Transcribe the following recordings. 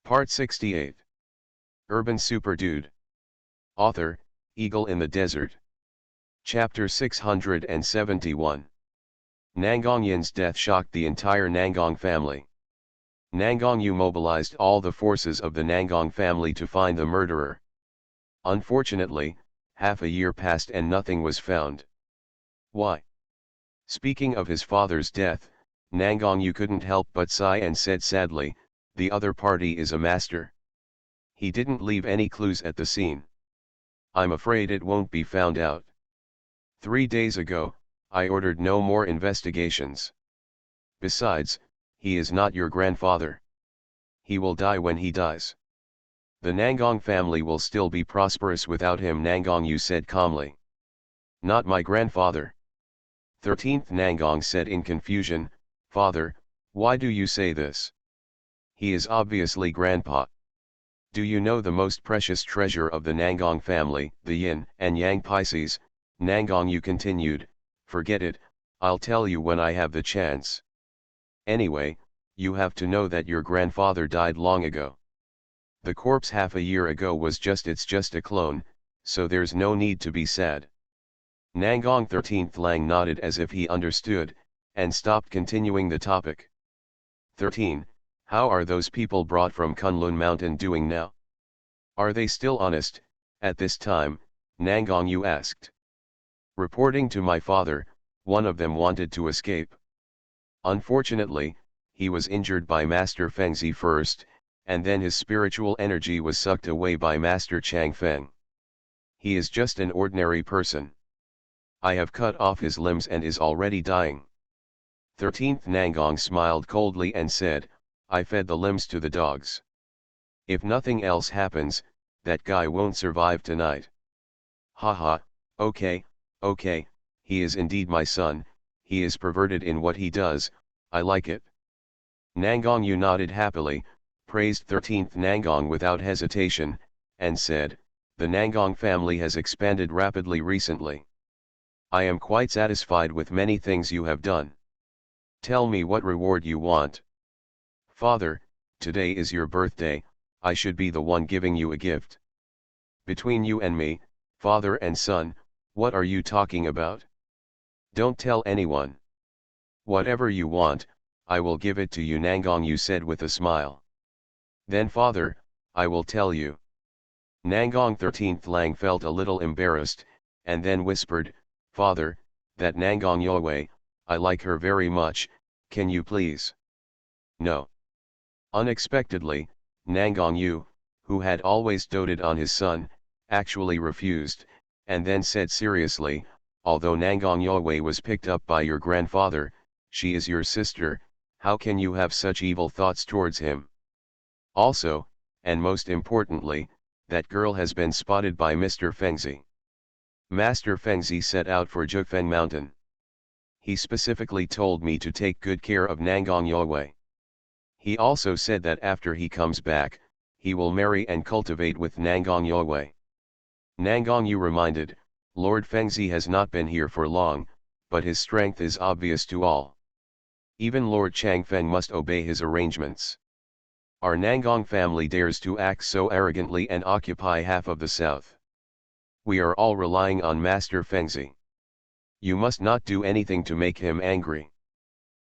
Part 68. Urban Super Dude. Author, Eagle in the Desert. Chapter 671. Nangongyan's death shocked the entire Nangong family. Nangongyu mobilized all the forces of the Nangong family to find the murderer. Unfortunately, half a year passed and nothing was found. Why? Speaking of his father's death, Nangongyu couldn't help but sigh and said sadly, "The other party is a master. He didn't leave any clues at the scene. I'm afraid it won't be found out. 3 days ago, I ordered no more investigations. Besides, he is not your grandfather. He will die when he dies. The Nangong family will still be prosperous without him," Nangongyu said calmly. "Not my grandfather." 13th Nangong said in confusion, "Father, why do you say this? He is obviously grandpa. Do you know the most precious treasure of the Nangong family, the yin and yang Pisces?" Nangongyu continued, "Forget it, I'll tell you when I have the chance. Anyway, you have to know that your grandfather died long ago. The corpse half a year ago was just a clone, so there's no need to be sad." Nangong 13th Lang nodded as if he understood, and stopped continuing the topic. 13. How are those people brought from Kunlun Mountain doing now? Are they still honest, at this time? Nangongyu asked. "Reporting to my father, one of them wanted to escape. Unfortunately, he was injured by Master Fengzi first, and then his spiritual energy was sucked away by Master Changfeng. He is just an ordinary person. I have cut off his limbs and is already dying." 13th Nangong smiled coldly and said, "I fed the limbs to the dogs. If nothing else happens, that guy won't survive tonight." "Haha, okay, he is indeed my son, he is perverted in what he does, I like it." Nangongyu nodded happily, praised 13th Nangong without hesitation, and said, "The Nangong family has expanded rapidly recently. I am quite satisfied with many things you have done. Tell me what reward you want." "Father, today is your birthday, I should be the one giving you a gift." "Between you and me, father and son, what are you talking about? Don't tell anyone. Whatever you want, I will give it to you," Nangongyu said with a smile. "Then father, I will tell you." Nangong 13th Lang felt a little embarrassed, and then whispered, "Father, that Nangong Yowei, I like her very much, can you please?" "No." Unexpectedly, Nangongyu, who had always doted on his son, actually refused, and then said seriously, "Although Nangong Yowei was picked up by your grandfather, she is your sister, how can you have such evil thoughts towards him? Also, and most importantly, that girl has been spotted by Mr. Fengzi. Master Fengzi set out for Jufeng Mountain. He specifically told me to take good care of Nangong Yowei. He also said that after he comes back, he will marry and cultivate with Nangong Yowei." Nangongyu reminded, "Lord Fengzi has not been here for long, but his strength is obvious to all. Even Lord Changfeng must obey his arrangements. Our Nangong family dares to act so arrogantly and occupy half of the south. We are all relying on Master Fengzi. You must not do anything to make him angry."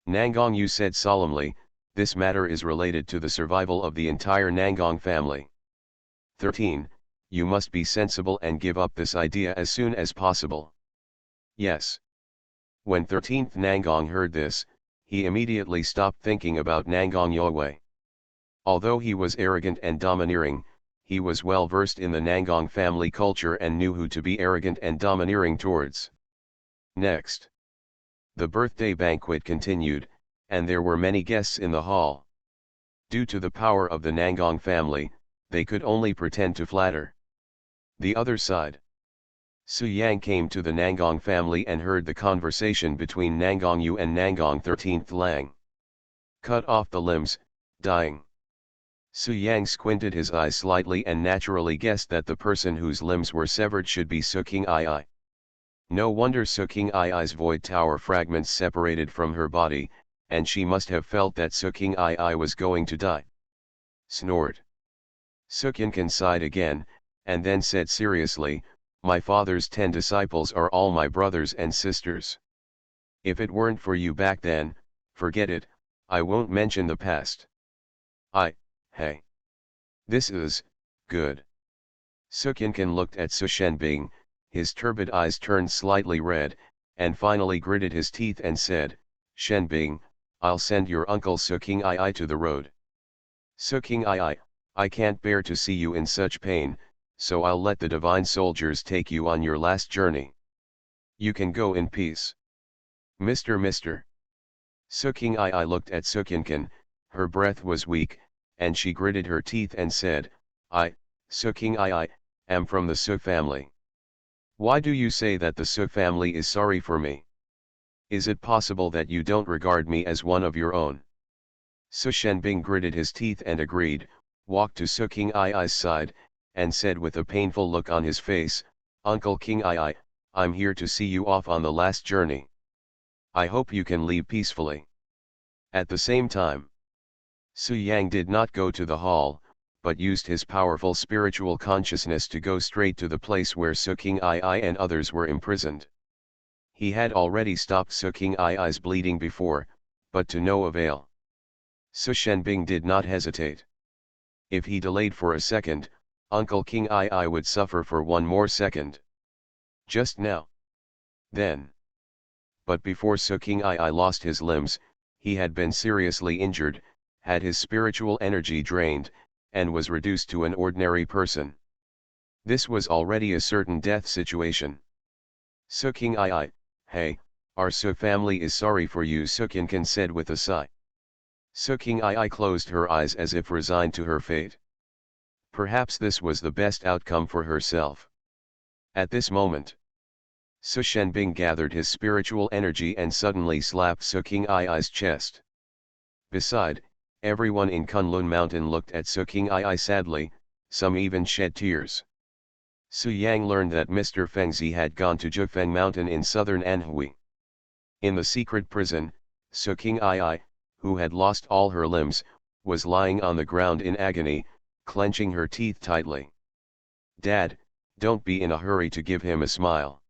Nangongyu said solemnly, "This matter is related to the survival of the entire Nangong family. 13. You must be sensible and give up this idea as soon as possible." "Yes." When 13th Nangong heard this, he immediately stopped thinking about Nangong Yowei. Although he was arrogant and domineering, he was well versed in the Nangong family culture and knew who to be arrogant and domineering towards. Next, the birthday banquet continued, and there were many guests in the hall. Due to the power of the Nangong family, they could only pretend to flatter. The other side. Su Yang came to the Nangong family and heard the conversation between Nangongyu and Nangong 13th Lang. "Cut off the limbs, dying." Su Yang squinted his eyes slightly and naturally guessed that the person whose limbs were severed should be Su King Ai. No wonder Su King Ai's void tower fragments separated from her body, and she must have felt that Su King Ai was going to die. snored. Sukyankin sighed again, and then said seriously, "My father's 10 disciples are all my brothers and sisters. If it weren't for you back then, forget it, I won't mention the past. Hey. This is, good." Sukyankin looked at Su Shenbing, his turbid eyes turned slightly red, and finally gritted his teeth and said, "Shenbing, I'll send your uncle Suking I to the road. Suking I can't bear to see you in such pain, so I'll let the divine soldiers take you on your last journey. You can go in peace. Mister. Suking I looked at Sukyankin, her breath was weak, and she gritted her teeth and said, Suking I am from the Suk family. Why do you say that the Suk family is sorry for me? Is it possible that you don't regard me as one of your own? Su Shenbing gritted his teeth and agreed, walked to Suking I's side, and said with a painful look on his face, "Uncle King I'm here to see you off on the last journey. I hope you can leave peacefully." At the same time, Su Yang did not go to the hall, but used his powerful spiritual consciousness to go straight to the place where Suking I and others were imprisoned. He had already stopped Suking I's bleeding before, but to no avail. Su Shenbing did not hesitate. If he delayed for a second, Uncle King I would suffer for one more second. Just now. Then. But before Suking I lost his limbs, he had been seriously injured, had his spiritual energy drained, and was reduced to an ordinary person. This was already a certain death situation. Suking I, hey, our Suk family is sorry for you, Sukyankin said with a sigh. Suking I closed her eyes as if resigned to her fate. Perhaps this was the best outcome for herself. At this moment, Su Shenbing gathered his spiritual energy and suddenly slapped Suking I's chest. Beside, everyone in Kunlun Mountain looked at Suking I sadly, some even shed tears. Su Yang learned that Mr. Fengzi had gone to Jufeng Mountain in southern Anhui. In the secret prison, Suking I, who had lost all her limbs, was lying on the ground in agony, clenching her teeth tightly. "Dad, don't be in a hurry to give him a smile.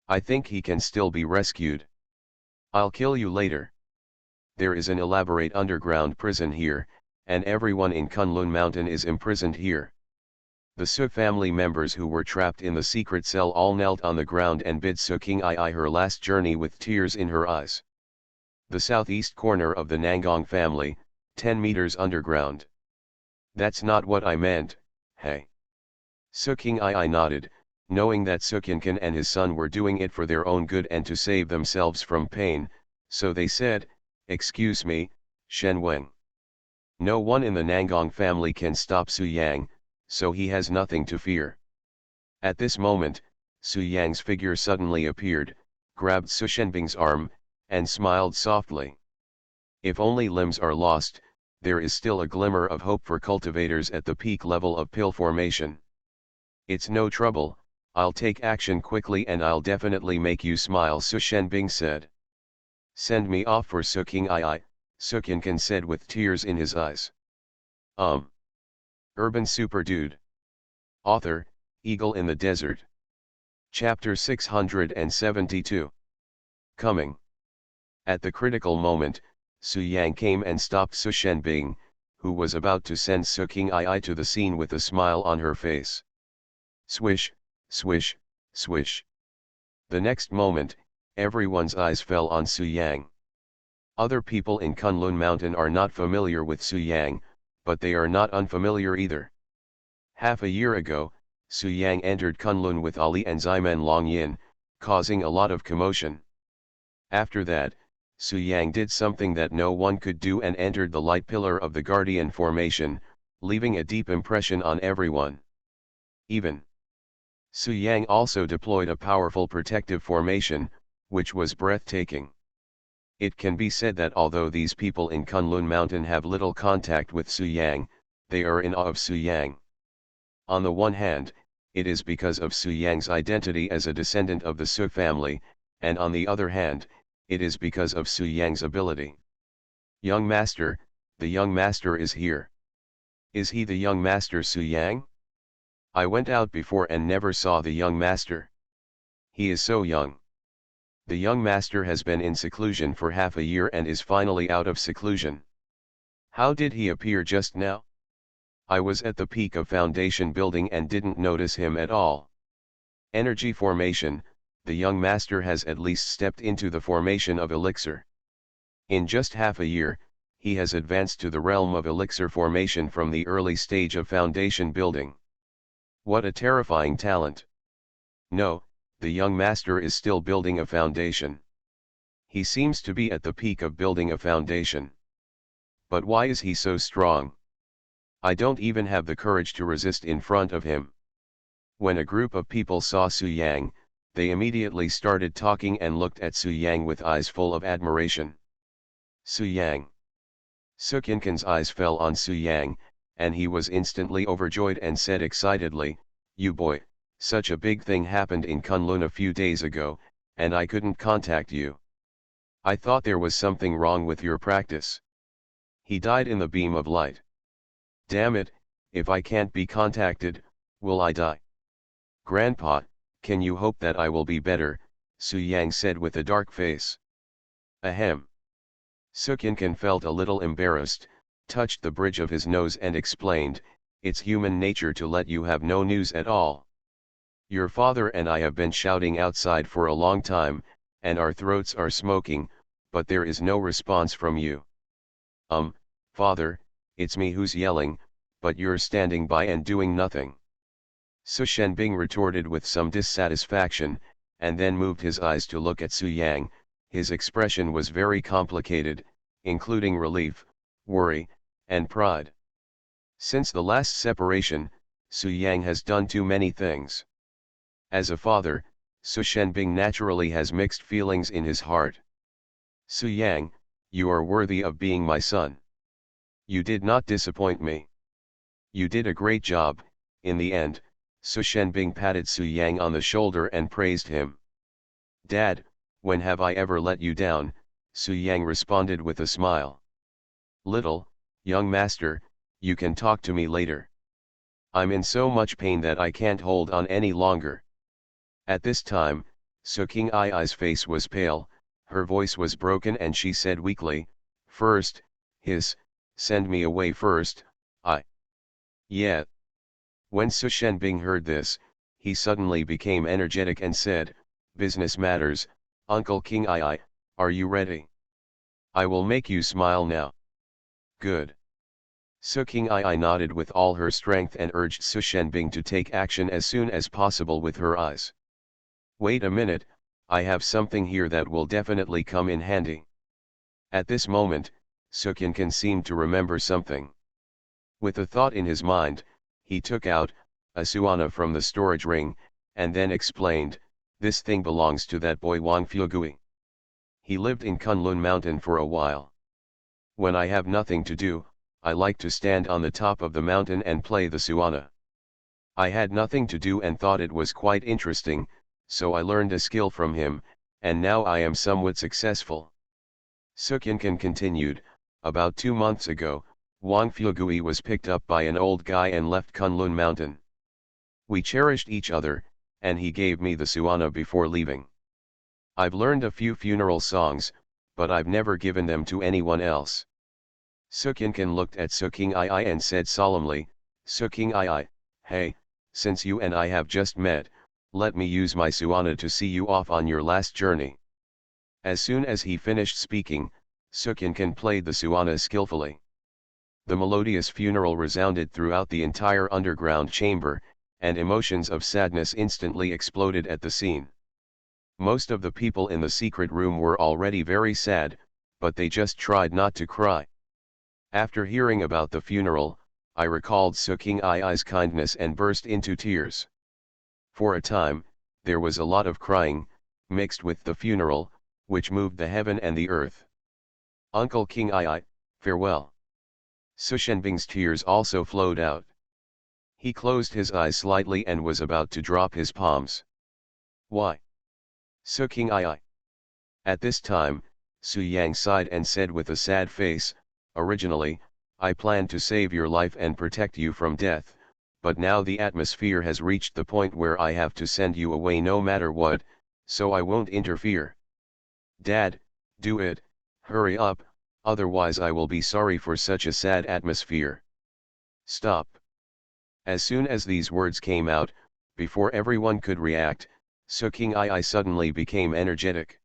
I think he can still be rescued. I'll kill you later. There is an elaborate underground prison here, and everyone in Kunlun Mountain is imprisoned here." The Suk family members who were trapped in the secret cell all knelt on the ground and bid Suking I her last journey with tears in her eyes. The southeast corner of the Nangong family, 10 meters underground. "That's not what I meant, hey." Suking I nodded, knowing that Sukyankin and his son were doing it for their own good and to save themselves from pain, so they said, "Excuse me, Shen Weng. No one in the Nangong family can stop Su Yang, so he has nothing to fear." At this moment, Su Yang's figure suddenly appeared, grabbed Su Shenbing's arm, and smiled softly. If only limbs are lost, there is still a glimmer of hope for cultivators at the peak level of pill formation. "It's no trouble, I'll take action quickly and I'll definitely make you smile," Su Shenbing said. "Send me off for Suking I, Sukyankin said with tears in his eyes. Urban Super Dude. Author, Eagle in the Desert. Chapter 672. Coming. At the critical moment, Su Yang came and stopped Su Shenbing, who was about to send Suking I to the scene with a smile on her face. Swish, swish, swish. The next moment, everyone's eyes fell on Su Yang. Other people in Kunlun Mountain are not familiar with Su Yang, but they are not unfamiliar either. Half a year ago, Su Yang entered Kunlun with Ali and Ximen Longyin, causing a lot of commotion. After that, Su Yang did something that no one could do and entered the light pillar of the Guardian formation, leaving a deep impression on everyone. Even Su Yang also deployed a powerful protective formation, which was breathtaking. It can be said that although these people in Kunlun Mountain have little contact with Su Yang, they are in awe of Su Yang. On the one hand, it is because of Su Yang's identity as a descendant of the Su family, and on the other hand, it is because of Su Yang's ability. "Young master, the young master is here." Is he the young master Su Yang? I went out before and never saw the young master. He is so young. The young master has been in seclusion for half a year and is finally out of seclusion. How did he appear just now? I was at the peak of foundation building and didn't notice him at all. Energy formation, the young master has at least stepped into the formation of elixir. In just half a year, he has advanced to the realm of elixir formation from the early stage of foundation building. What a terrifying talent. No, the young master is still building a foundation. He seems to be at the peak of building a foundation. But why is he so strong? I don't even have the courage to resist in front of him. When a group of people saw Su Yang, they immediately started talking and looked at Su Yang with eyes full of admiration. Su Yang. Su Kinkin's eyes fell on Su Yang, and he was instantly overjoyed and said excitedly, "You boy, such a big thing happened in Kunlun a few days ago, and I couldn't contact you. I thought there was something wrong with your practice." He died in the beam of light. Damn it, if I can't be contacted, will I die? Grandpa, can you hope that I will be better? Su Yang said with a dark face. Ahem. Su Kinkin felt a little embarrassed, touched the bridge of his nose and explained, "It's human nature to let you have no news at all. Your father and I have been shouting outside for a long time, and our throats are smoking, but there is no response from you." Father, it's me who's yelling, but you're standing by and doing nothing." Su Shenbing retorted with some dissatisfaction, and then moved his eyes to look at Su Yang. His expression was very complicated, including relief, worry, and pride. Since the last separation, Su Yang has done too many things. As a father, Su Shenbing naturally has mixed feelings in his heart. "Su Yang, you are worthy of being my son. You did not disappoint me. You did a great job." In the end, Su Shenbing patted Su Yang on the shoulder and praised him. "Dad, when have I ever let you down?" Su Yang responded with a smile. "Little, young master, you can talk to me later. I'm in so much pain that I can't hold on any longer." At this time, Su King Ai's face was pale, her voice was broken and she said weakly, "First, send me away first, I." "Yeah." When Su Shenbing heard this, he suddenly became energetic and said, "Business matters, Uncle King Ai, are you ready? I will make you smile now." "Good." Su King Ai nodded with all her strength and urged Su Shenbing to take action as soon as possible with her eyes. "Wait a minute, I have something here that will definitely come in handy." At this moment, Su Kinkin seemed to remember something. With a thought in his mind, he took out a suana from the storage ring, and then explained, "This thing belongs to that boy Wang Fugui. He lived in Kunlun Mountain for a while. When I have nothing to do, I like to stand on the top of the mountain and play the suana. I had nothing to do and thought it was quite interesting, so I learned a skill from him, and now I am somewhat successful." Su Kinkin continued, "About 2 months ago, Wang Fugui was picked up by an old guy and left Kunlun Mountain. We cherished each other, and he gave me the suana before leaving. I've learned a few funeral songs, but I've never given them to anyone else." Su Kinkin looked at Su King Ai and said solemnly, "Su King Ai, hey, since you and I have just met, let me use my suana to see you off on your last journey." As soon as he finished speaking, Su Kinkin played the suana skillfully. The melodious funeral resounded throughout the entire underground chamber, and emotions of sadness instantly exploded at the scene. Most of the people in the secret room were already very sad, but they just tried not to cry. After hearing about the funeral, I recalled Su King Ai's kindness and burst into tears. For a time, there was a lot of crying, mixed with the funeral, which moved the heaven and the earth. "Uncle King Ai, farewell." Su Shenbing's tears also flowed out. He closed his eyes slightly and was about to drop his palms. "Why? Su King Ai." At this time, Su Yang sighed and said with a sad face, "Originally, I planned to save your life and protect you from death, but now the atmosphere has reached the point where I have to send you away no matter what, so I won't interfere. Dad, do it, hurry up, otherwise I will be sorry for such a sad atmosphere. Stop. As soon as these words came out, before everyone could react, Suking Ai suddenly became energetic.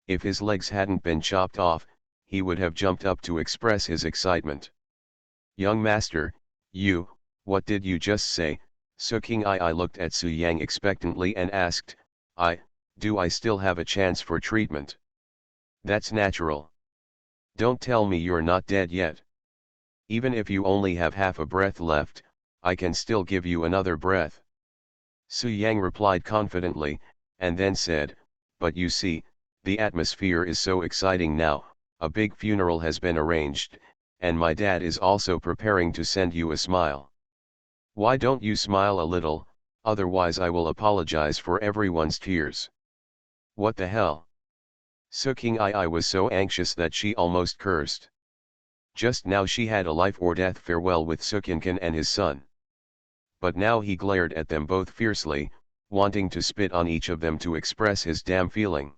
If his legs hadn't been chopped off, he would have jumped up to express his excitement. Young master, what did you just say? Suking Ai looked at Su Yang expectantly and asked, do I still have a chance for treatment? That's natural. Don't tell me you're not dead yet. Even if you only have half a breath left, I can still give you another breath. Su Yang replied confidently, and then said, but you see, the atmosphere is so exciting now, a big funeral has been arranged, and my dad is also preparing to send you a smile. Why don't you smile a little, otherwise I will apologize for everyone's tears. What the hell? Suking Ai was so anxious that she almost cursed. Just now she had a life or death farewell with Sukinkan and his son. But now he glared at them both fiercely, wanting to spit on each of them to express his damn feeling.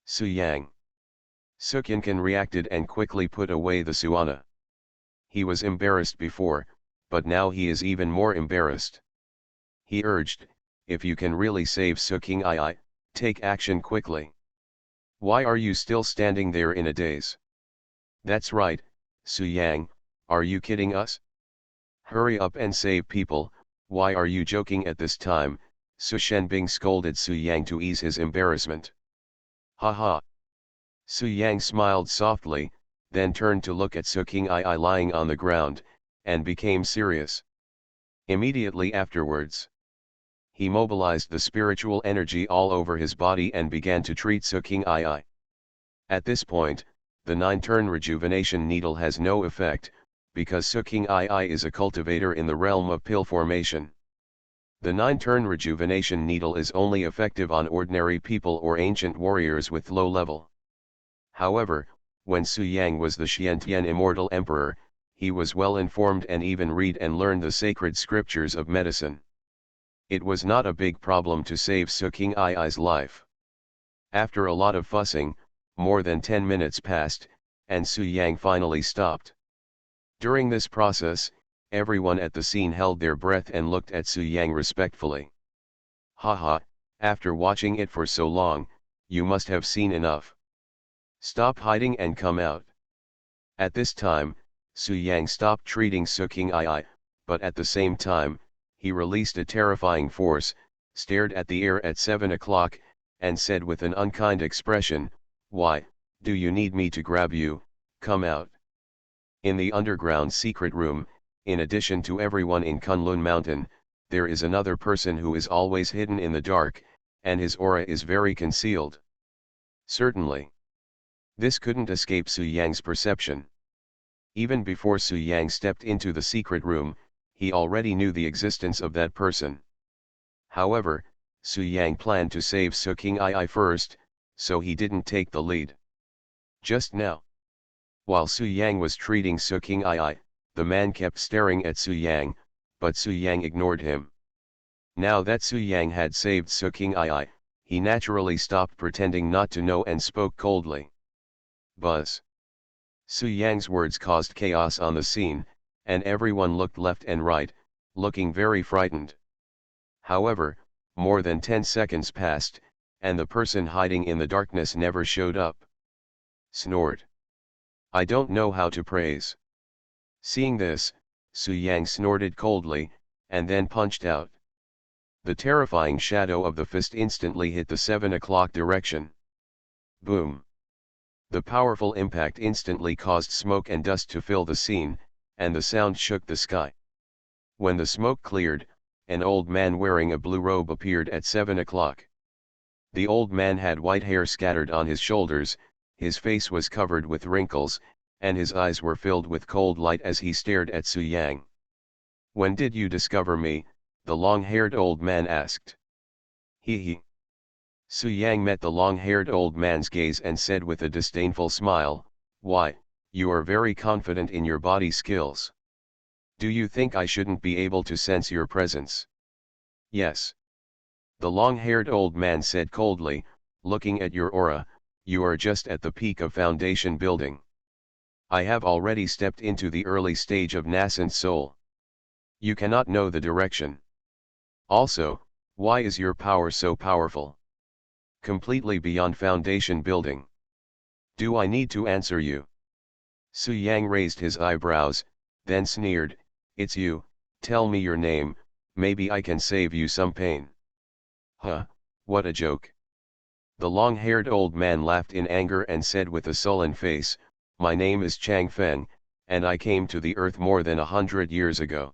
Su Yang. Sukinkan reacted and quickly put away the suana. He was embarrassed before, but now he is even more embarrassed. He urged, if you can really save Suking Ai, take action quickly. Why are you still standing there in a daze? That's right, Su Yang, are you kidding us? Hurry up and save people, why are you joking at this time? Su Shenbing scolded Su Yang to ease his embarrassment. Ha ha. Su Yang smiled softly, then turned to look at Suking Ai lying on the ground, and became serious. Immediately afterwards, he mobilized the spiritual energy all over his body and began to treat Suking Ai. At this point, the 9-turn rejuvenation needle has no effect, because Suking Ai is a cultivator in the realm of pill formation. The 9-turn rejuvenation needle is only effective on ordinary people or ancient warriors with low level. However, when Su Yang was the Xiantian immortal emperor, he was well informed and even read and learn the sacred scriptures of medicine. It was not a big problem to save Suking Ai's life. After a lot of fussing, more than 10 minutes passed, and Su Yang finally stopped. During this process, everyone at the scene held their breath and looked at Su Yang respectfully. Haha, after watching it for so long, you must have seen enough. Stop hiding and come out. At this time, Su Yang stopped treating Suking Ai, but at the same time, he released a terrifying force, stared at the air at 7 o'clock, and said with an unkind expression, why, do you need me to grab you? Come out. In the underground secret room, in addition to everyone in Kunlun Mountain, there is another person who is always hidden in the dark, and his aura is very concealed. Certainly. This couldn't escape Su Yang's perception. Even before Su Yang stepped into the secret room, he already knew the existence of that person. However, Su Yang planned to save Suking Ai first, so he didn't take the lead. Just now, while Su Yang was treating Suking Ai, the man kept staring at Su Yang, but Su Yang ignored him. Now that Su Yang had saved Suking Ai, he naturally stopped pretending not to know and spoke coldly. Buzz. Su Yang's words caused chaos on the scene, and everyone looked left and right, looking very frightened. However, more than 10 seconds passed, and the person hiding in the darkness never showed up. Snort. I don't know how to praise. Seeing this, Su Yang snorted coldly, and then punched out. The terrifying shadow of the fist instantly hit the 7 o'clock direction. Boom. The powerful impact instantly caused smoke and dust to fill the scene, and the sound shook the sky. When the smoke cleared, an old man wearing a blue robe appeared at 7 o'clock. The old man had white hair scattered on his shoulders, his face was covered with wrinkles, and his eyes were filled with cold light as he stared at Su Yang. When did you discover me? The long-haired old man asked. He. Su Yang met the long-haired old man's gaze and said with a disdainful smile, why, You are very confident in your body skills. Do you think I shouldn't be able to sense your presence? Yes. The long-haired old man said coldly, looking at your aura, you are just at the peak of foundation building. I have already stepped into the early stage of nascent soul. You cannot know the direction. Also, why is your power so powerful? Completely beyond foundation building. Do I need to answer you? Su Yang raised his eyebrows, then sneered, it's you, tell me your name, maybe I can save you some pain. Huh, what a joke. The long-haired old man laughed in anger and said with a sullen face, my name is Chang Feng, and I came to the earth more than 100 years ago.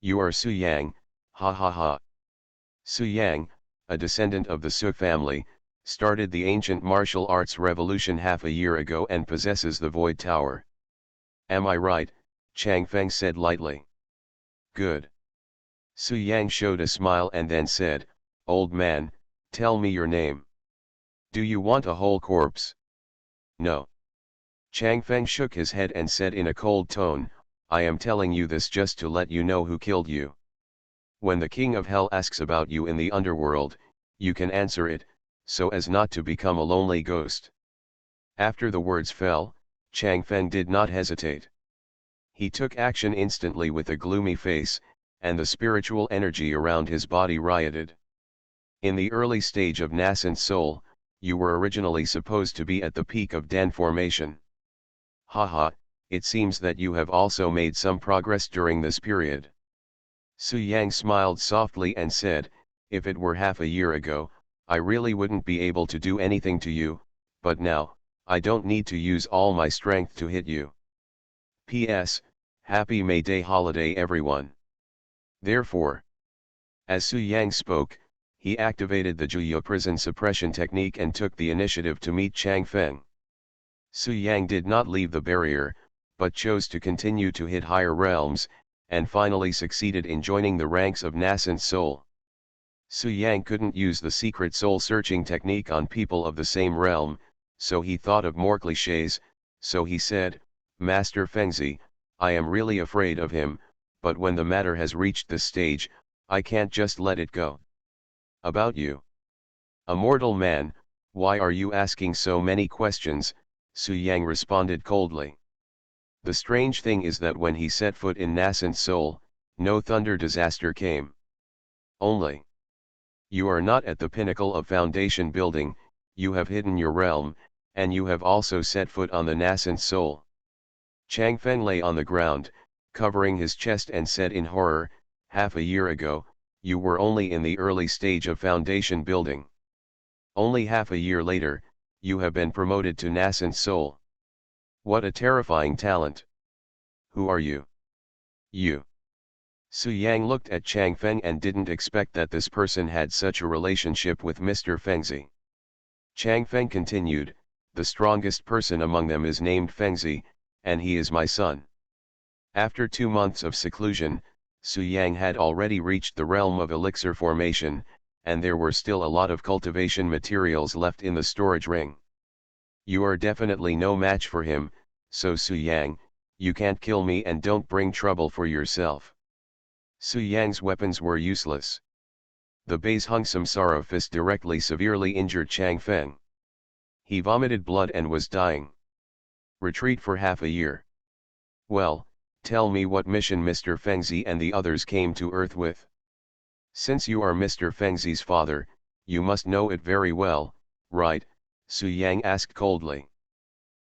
You are Su Yang, ha ha ha. Su Yang, a descendant of the Su family, started the ancient martial arts revolution half a year ago and possesses the Void Tower. Am I right? Chang Feng said lightly. Good. Su Yang showed a smile and then said, old man, tell me your name. Do you want a whole corpse? No. Chang Feng shook his head and said in a cold tone, I am telling you this just to let you know who killed you. When the king of hell asks about you in the underworld, you can answer it, so as not to become a lonely ghost. After the words fell, Chang Feng did not hesitate. He took action instantly with a gloomy face, and the spiritual energy around his body rioted. In the early stage of nascent soul, you were originally supposed to be at the peak of Dan formation. Haha, it seems that you have also made some progress during this period. Su Yang smiled softly and said, if it were half a year ago, I really wouldn't be able to do anything to you, but now, I don't need to use all my strength to hit you. P.S. Happy May Day holiday everyone. Therefore, as Su Yang spoke, he activated the Juya prison suppression technique and took the initiative to meet Chang Feng. Su Yang did not leave the barrier, but chose to continue to hit higher realms, and finally succeeded in joining the ranks of nascent soul. Su Yang couldn't use the secret soul-searching technique on people of the same realm, so he thought of more clichés, so he said, Master Fengzi, I am really afraid of him, but when the matter has reached this stage, I can't just let it go. About you. A mortal man, why are you asking so many questions? Su Yang responded coldly. The strange thing is that when he set foot in nascent soul, no thunder disaster came. Only. You are not at the pinnacle of foundation building, you have hidden your realm, and you have also set foot on the nascent soul. Chang Feng lay on the ground, covering his chest and said in horror, half a year ago, you were only in the early stage of foundation building. Only half a year later, you have been promoted to nascent soul. What a terrifying talent. Who are you? You. Su Yang looked at Chang Feng and didn't expect that this person had such a relationship with Mr. Fengzi. Chang Feng continued, the strongest person among them is named Fengzi, and he is my son. After 2 months of seclusion, Su Yang had already reached the realm of elixir formation, and there were still a lot of cultivation materials left in the storage ring. You are definitely no match for him, so Su Yang, you can't kill me and don't bring trouble for yourself. Su Yang's weapons were useless. The base Hung Samsara fist directly severely injured Chang Feng. He vomited blood and was dying. Retreat for half a year. Well, tell me what mission Mr. Fengzi and the others came to Earth with. Since you are Mr. Fengzi's father, you must know it very well, right? Su Yang asked coldly.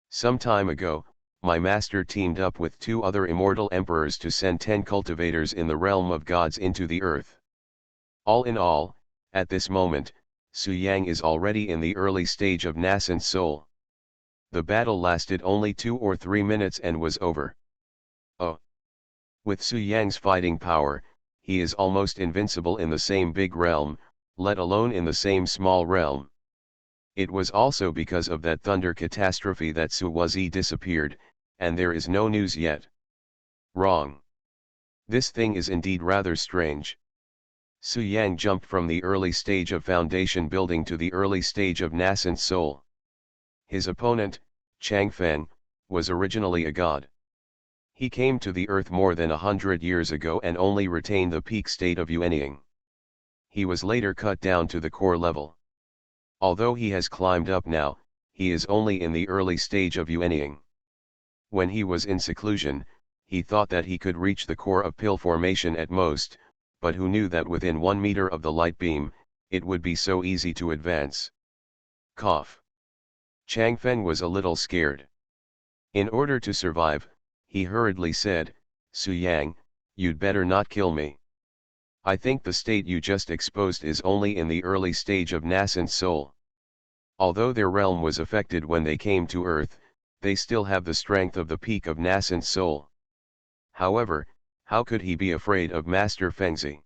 Some time ago, my master teamed up with 2 other immortal emperors to send 10 cultivators in the realm of gods into the earth. All in all, at this moment, Su Yang is already in the early stage of nascent soul. The battle lasted only 2 or 3 minutes and was over. Oh! With Su Yang's fighting power, he is almost invincible in the same big realm, let alone in the same small realm. It was also because of that thunder catastrophe that Su Wazi disappeared, and there is no news yet. Wrong. This thing is indeed rather strange. Su Yang jumped from the early stage of foundation building to the early stage of nascent soul. His opponent, Chang Feng, was originally a god. He came to the earth more than 100 years ago and only retained the peak state of Yuanying. He was later cut down to the core level. Although he has climbed up now, he is only in the early stage of Yuanying. When he was in seclusion, he thought that he could reach the core of pill formation at most, but who knew that within 1 meter of the light beam, it would be so easy to advance. Cough. Changfeng was a little scared. In order to survive, he hurriedly said, "Su Yang, you'd better not kill me. I think the state you just exposed is only in the early stage of nascent soul. Although their realm was affected when they came to Earth, they still have the strength of the peak of nascent soul." However, how could he be afraid of Master Fengzi?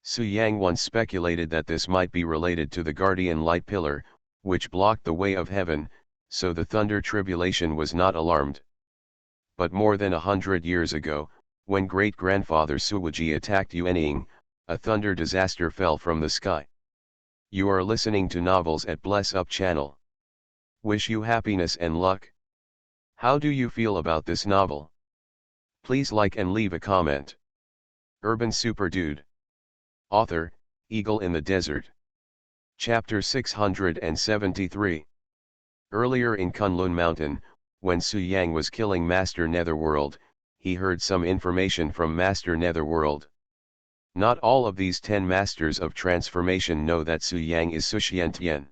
Su Yang once speculated that this might be related to the guardian light pillar, which blocked the way of heaven, so the thunder tribulation was not alarmed. But more than 100 years ago, when great-grandfather Suwuji attacked Yuanying, a thunder disaster fell from the sky. You are listening to Novels at Bless Up channel. Wish you happiness and luck. How do you feel about this novel? Please like and leave a comment. Urban Super Dude. Author, Eagle in the Desert. Chapter 673. Earlier in Kunlun Mountain, when Su Yang was killing Master Netherworld, he heard some information from Master Netherworld. Not all of these 10 masters of transformation know that Su Yang is Su Xiantian.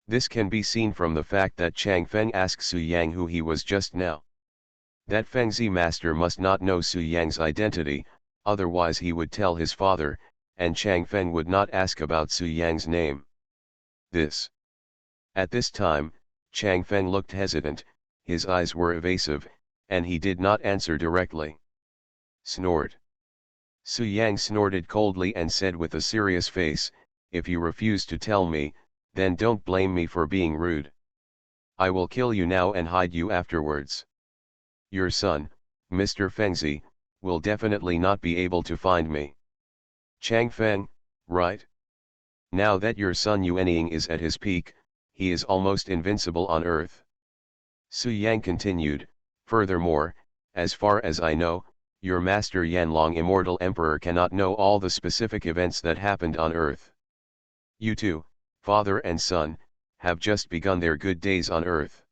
This can be seen from the fact that Chang Feng asked Su Yang who he was just now. That Fengzi master must not know Su Yang's identity, otherwise he would tell his father, and Chang Feng would not ask about Su Yang's name. At this time, Chang Feng looked hesitant, his eyes were evasive, and he did not answer directly. Snort. Su Yang snorted coldly and said with a serious face, "If you refuse to tell me, then don't blame me for being rude. I will kill you now and hide you afterwards. Your son, Mr. Fengzi, will definitely not be able to find me." Chang Feng, right? Now that your son Yuanying is at his peak, he is almost invincible on Earth. Su Yang continued, "Furthermore, as far as I know, your master Yanlong Immortal Emperor cannot know all the specific events that happened on Earth. You two, father and son, have just begun their good days on Earth.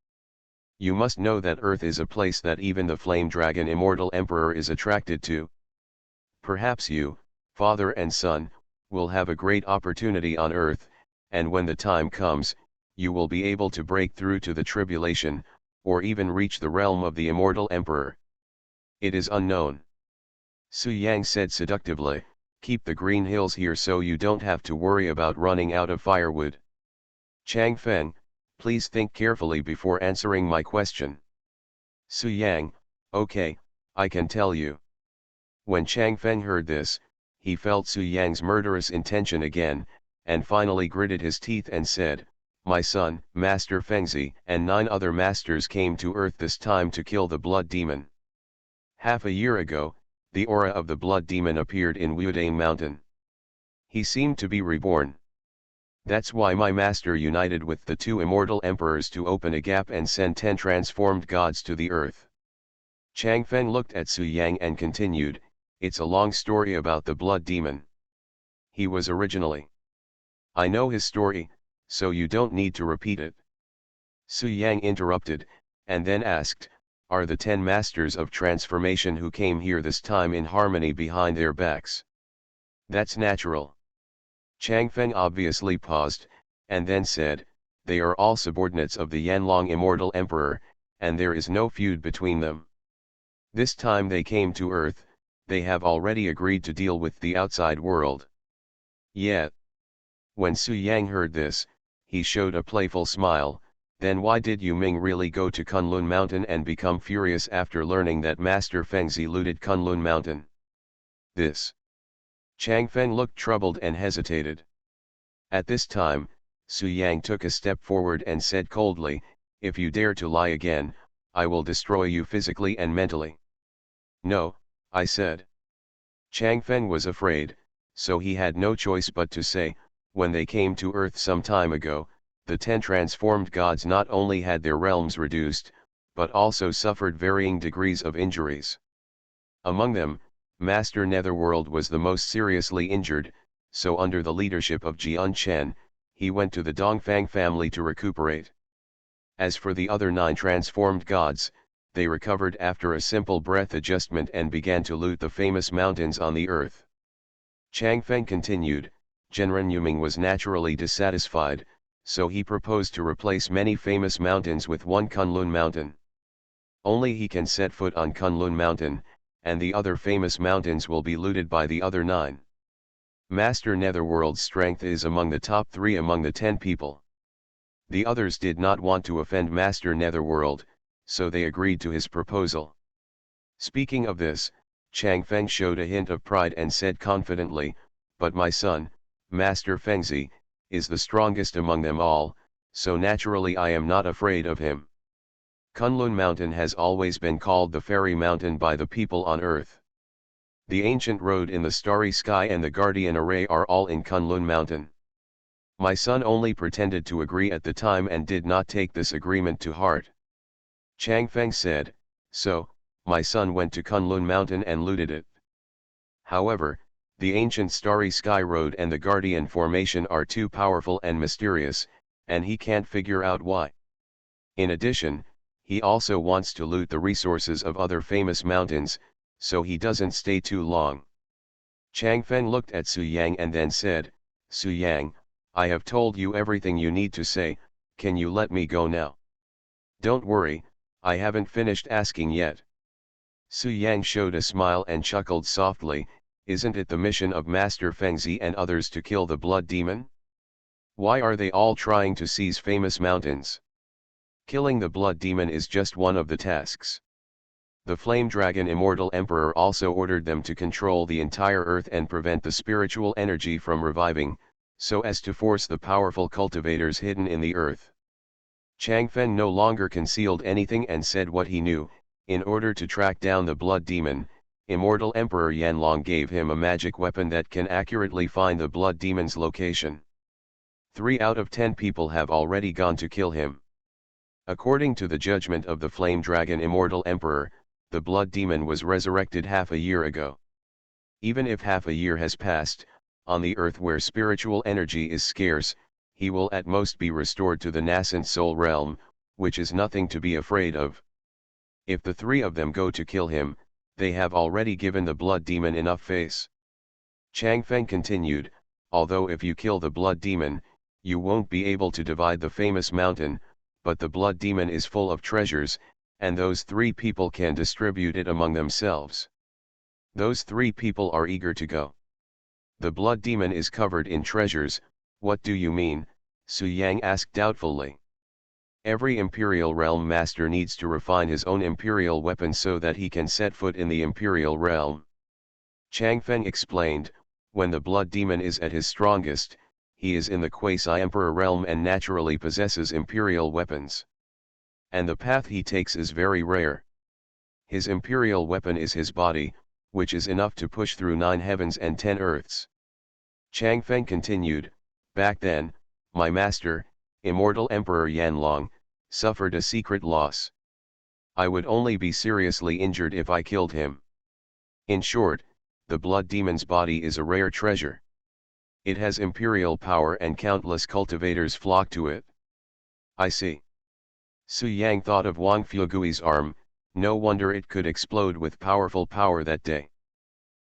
You must know that Earth is a place that even the Flame Dragon Immortal Emperor is attracted to. Perhaps you, father and son, will have a great opportunity on Earth, and when the time comes, you will be able to break through to the tribulation, or even reach the realm of the Immortal Emperor. It is unknown." Su Yang said seductively, "Keep the green hills here so you don't have to worry about running out of firewood." Chang Feng, please think carefully before answering my question. Su Yang, okay, I can tell you. When Chang Feng heard this, he felt Su Yang's murderous intention again, and finally gritted his teeth and said, "My son, Master Fengzi, and 9 other masters came to Earth this time to kill the blood demon. Half a year ago, the aura of the blood demon appeared in Wudane Mountain. He seemed to be reborn. That's why my master united with the 2 immortal emperors to open a gap and send 10 transformed gods to the Earth." Chang Feng looked at Su Yang and continued, "It's a long story about the blood demon. He was originally. I know his story, so you don't need to repeat it." Su Yang interrupted, and then asked, "Are the 10 masters of transformation who came here this time in harmony behind their backs?" "That's natural." Chang Feng obviously paused, and then said, "They are all subordinates of the Yanlong Immortal Emperor, and there is no feud between them. This time they came to Earth, they have already agreed to deal with the outside world." Yet, when Su Yang heard this, he showed a playful smile. "Then why did Yu Ming really go to Kunlun Mountain and become furious after learning that Master Fengzi looted Kunlun Mountain?" Chang Feng looked troubled and hesitated. At this time, Su Yang took a step forward and said coldly, "If you dare to lie again, I will destroy you physically and mentally." "No," I said. Chang Feng was afraid, so he had no choice but to say, "When they came to Earth some time ago, the 10 transformed gods not only had their realms reduced, but also suffered varying degrees of injuries. Among them, Master Netherworld was the most seriously injured, so under the leadership of Jian Chen, he went to the Dongfang family to recuperate. As for the other 9 transformed gods, they recovered after a simple breath adjustment and began to loot the famous mountains on the earth. Changfeng continued, Genren Yuming was naturally dissatisfied, so he proposed to replace many famous mountains with one Kunlun mountain. Only he can set foot on Kunlun mountain, and the other famous mountains will be looted by the other 9. Master Netherworld's strength is among the top 3 among the 10 people. The others did not want to offend Master Netherworld, so they agreed to his proposal. Speaking of this, Changfeng showed a hint of pride and said confidently, but my son, Master Fengzi, is the strongest among them all, so naturally I am not afraid of him. Kunlun Mountain has always been called the Fairy Mountain by the people on earth. The ancient road in the starry sky and the guardian array are all in Kunlun Mountain. My son only pretended to agree at the time and did not take this agreement to heart. Changfeng said, so, my son went to Kunlun Mountain and looted it. However, the ancient starry sky road and the guardian formation are too powerful and mysterious, and he can't figure out why. In addition, he also wants to loot the resources of other famous mountains, so he doesn't stay too long. Changfeng looked at Su Yang and then said, Su Yang, I have told you everything you need to say, can you let me go now? Don't worry, I haven't finished asking yet. Su Yang showed a smile and chuckled softly, isn't it the mission of Master Fengzi and others to kill the blood demon? Why are they all trying to seize famous mountains? Killing the blood demon is just one of the tasks. The flame dragon immortal emperor also ordered them to control the entire earth and prevent the spiritual energy from reviving, so as to force the powerful cultivators hidden in the earth. Changfeng no longer concealed anything and said what he knew. In order to track down the blood demon, immortal emperor Yanlong gave him a magic weapon that can accurately find the blood demon's location. 3 out of 10 people have already gone to kill him. According to the judgment of the flame dragon immortal emperor, the blood demon was resurrected half a year ago. Even if half a year has passed, on the earth where spiritual energy is scarce, he will at most be restored to the nascent soul realm, which is nothing to be afraid of. If the 3 of them go to kill him, they have already given the blood demon enough face. Changfeng continued, although if you kill the blood demon, you won't be able to divide the famous mountain, but the blood demon is full of treasures, and those 3 people can distribute it among themselves. Those 3 people are eager to go. The blood demon is covered in treasures, what do you mean? Su Yang asked doubtfully. Every imperial realm master needs to refine his own imperial weapon so that he can set foot in the imperial realm. Changfeng explained, when the blood demon is at his strongest, he is in the quasi-emperor realm and naturally possesses imperial weapons. And the path he takes is very rare. His imperial weapon is his body, which is enough to push through 9 heavens and 10 earths. Changfeng continued, back then, my master, immortal Emperor Yanlong, suffered a secret loss. I would only be seriously injured if I killed him. In short, the blood demon's body is a rare treasure. It has imperial power and countless cultivators flock to it. I see. Su Yang thought of Wang Fugui's arm, no wonder it could explode with powerful power that day.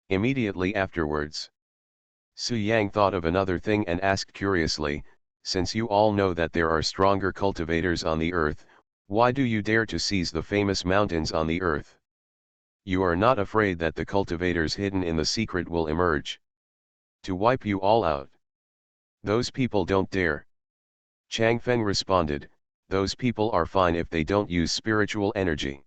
Immediately afterwards, Su Yang thought of another thing and asked curiously, since you all know that there are stronger cultivators on the earth, why do you dare to seize the famous mountains on the earth? You are not afraid that the cultivators hidden in the secret will emerge to wipe you all out? Those people don't dare. Changfeng responded, those people are fine if they don't use spiritual energy.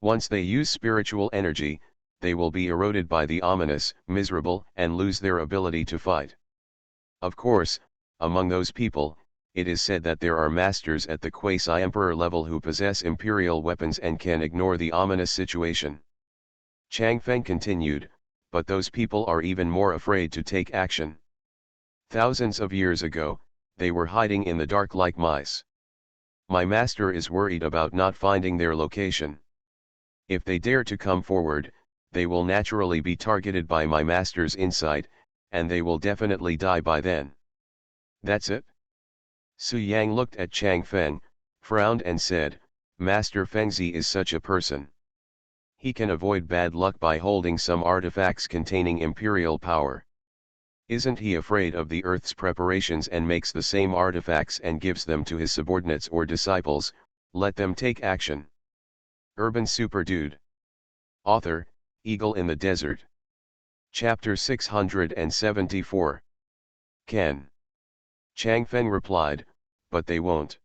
Once they use spiritual energy, they will be eroded by the ominous, miserable, and lose their ability to fight. Of course, among those people, it is said that there are masters at the quasi-emperor level who possess imperial weapons and can ignore the ominous situation. Changfeng continued, but those people are even more afraid to take action. Thousands of years ago, they were hiding in the dark like mice. My master is worried about not finding their location. If they dare to come forward, they will naturally be targeted by my master's insight, and they will definitely die by then. That's it? Su Yang looked at Chang Feng, frowned and said, Master Fengzi is such a person. He can avoid bad luck by holding some artifacts containing imperial power. Isn't he afraid of the earth's preparations and makes the same artifacts and gives them to his subordinates or disciples? Let them take action. Urban Super Dude. Author, Eagle in the Desert. Chapter 674. Ken. Chang Feng replied, but they won't.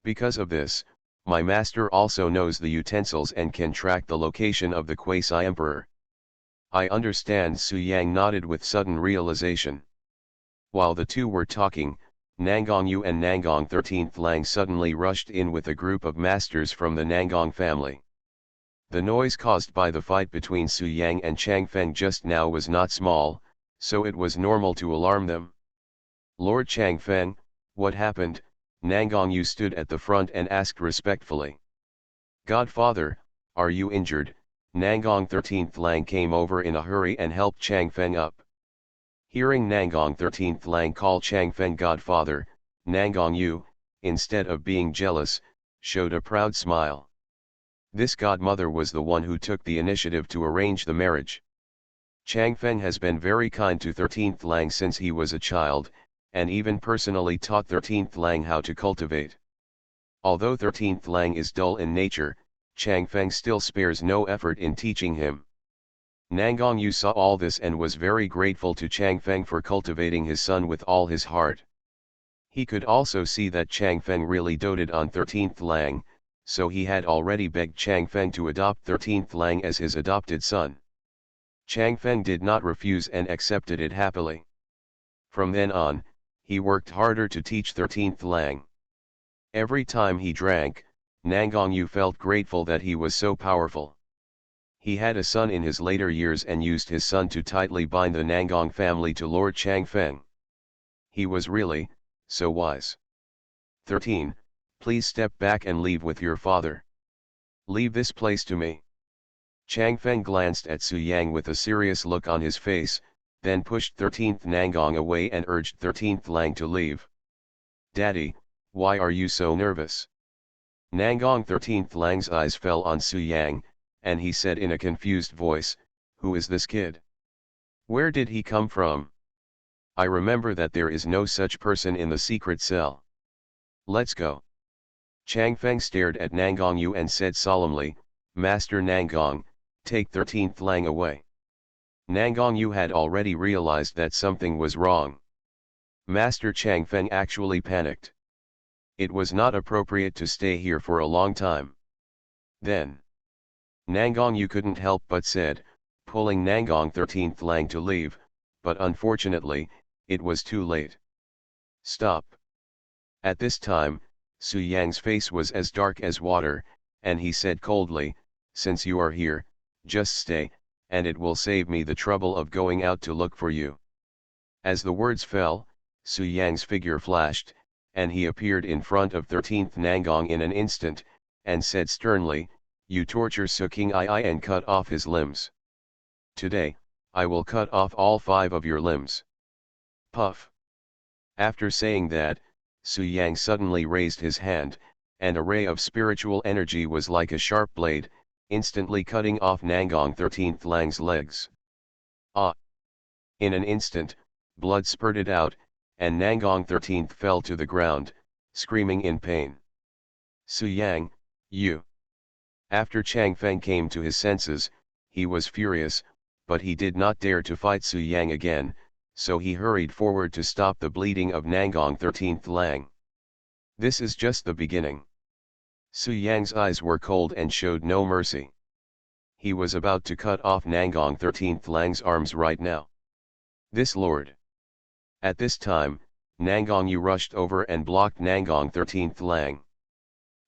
Because of this, my master also knows the utensils and can track the location of the quasi-emperor. I understand. Su Yang nodded with sudden realization. While the two were talking, Nangong Yu and Nangong 13th Lang suddenly rushed in with a group of masters from the Nangong family. The noise caused by the fight between Su Yang and Chang Feng just now was not small, so it was normal to alarm them. Lord Chang Feng, what happened? Nangong Yu stood at the front and asked respectfully. Godfather, are you injured? Nangong 13th Lang came over in a hurry and helped Chang Feng up. Hearing Nangong 13th Lang call Chang Feng Godfather, Nangong Yu, instead of being jealous, showed a proud smile. This godmother was the one who took the initiative to arrange the marriage. Chang Feng has been very kind to 13th Lang since he was a child, and even personally taught 13th Lang how to cultivate. Although 13th Lang is dull in nature, Chang Feng still spares no effort in teaching him. Nangong Yu saw all this and was very grateful to Chang Feng for cultivating his son with all his heart. He could also see that Chang Feng really doted on 13th Lang, so he had already begged Chang Feng to adopt 13th Lang as his adopted son. Chang Feng did not refuse and accepted it happily. From then on, he worked harder to teach 13th Lang. Every time he drank, Nangong Yu felt grateful that he was so powerful. He had a son in his later years and used his son to tightly bind the Nangong family to Lord Chang Feng. He was really, so wise. 13. Please step back and leave with your father. Leave this place to me. Chang Feng glanced at Su Yang with a serious look on his face, then pushed 13th Nangong away and urged 13th Lang to leave. Daddy, why are you so nervous? Nangong 13th Lang's eyes fell on Su Yang, and he said in a confused voice, who is this kid? Where did he come from? I remember that there is no such person in the secret cell. Let's go. Chang Feng stared at Nangong Yu and said solemnly, Master Nangong, take 13th Lang away. Nangong Yu had already realized that something was wrong. Master Chang Feng actually panicked. It was not appropriate to stay here for a long time. Then, Nangong Yu couldn't help but said, pulling Nangong 13th Lang to leave, but unfortunately, it was too late. Stop. At this time, Su Yang's face was as dark as water, and he said coldly, since you are here, just stay, and it will save me the trouble of going out to look for you. As the words fell, Su Yang's figure flashed, and he appeared in front of 13th Nangong in an instant, and said sternly, you torture Su King I and cut off his limbs. Today, I will cut off all 5 of your limbs. Puff. After saying that, Su Yang suddenly raised his hand, and a ray of spiritual energy was like a sharp blade, instantly cutting off Nangong 13th Lang's legs. Ah! In an instant, blood spurted out, and Nangong 13th fell to the ground, screaming in pain. Su Yang, you! After Chang Feng came to his senses, he was furious, but he did not dare to fight Su Yang again, so he hurried forward to stop the bleeding of Nangong 13th Lang. This is just the beginning. Su Yang's eyes were cold and showed no mercy. He was about to cut off Nangong 13th Lang's arms right now. This lord. At this time, Nangong Yu rushed over and blocked Nangong 13th Lang.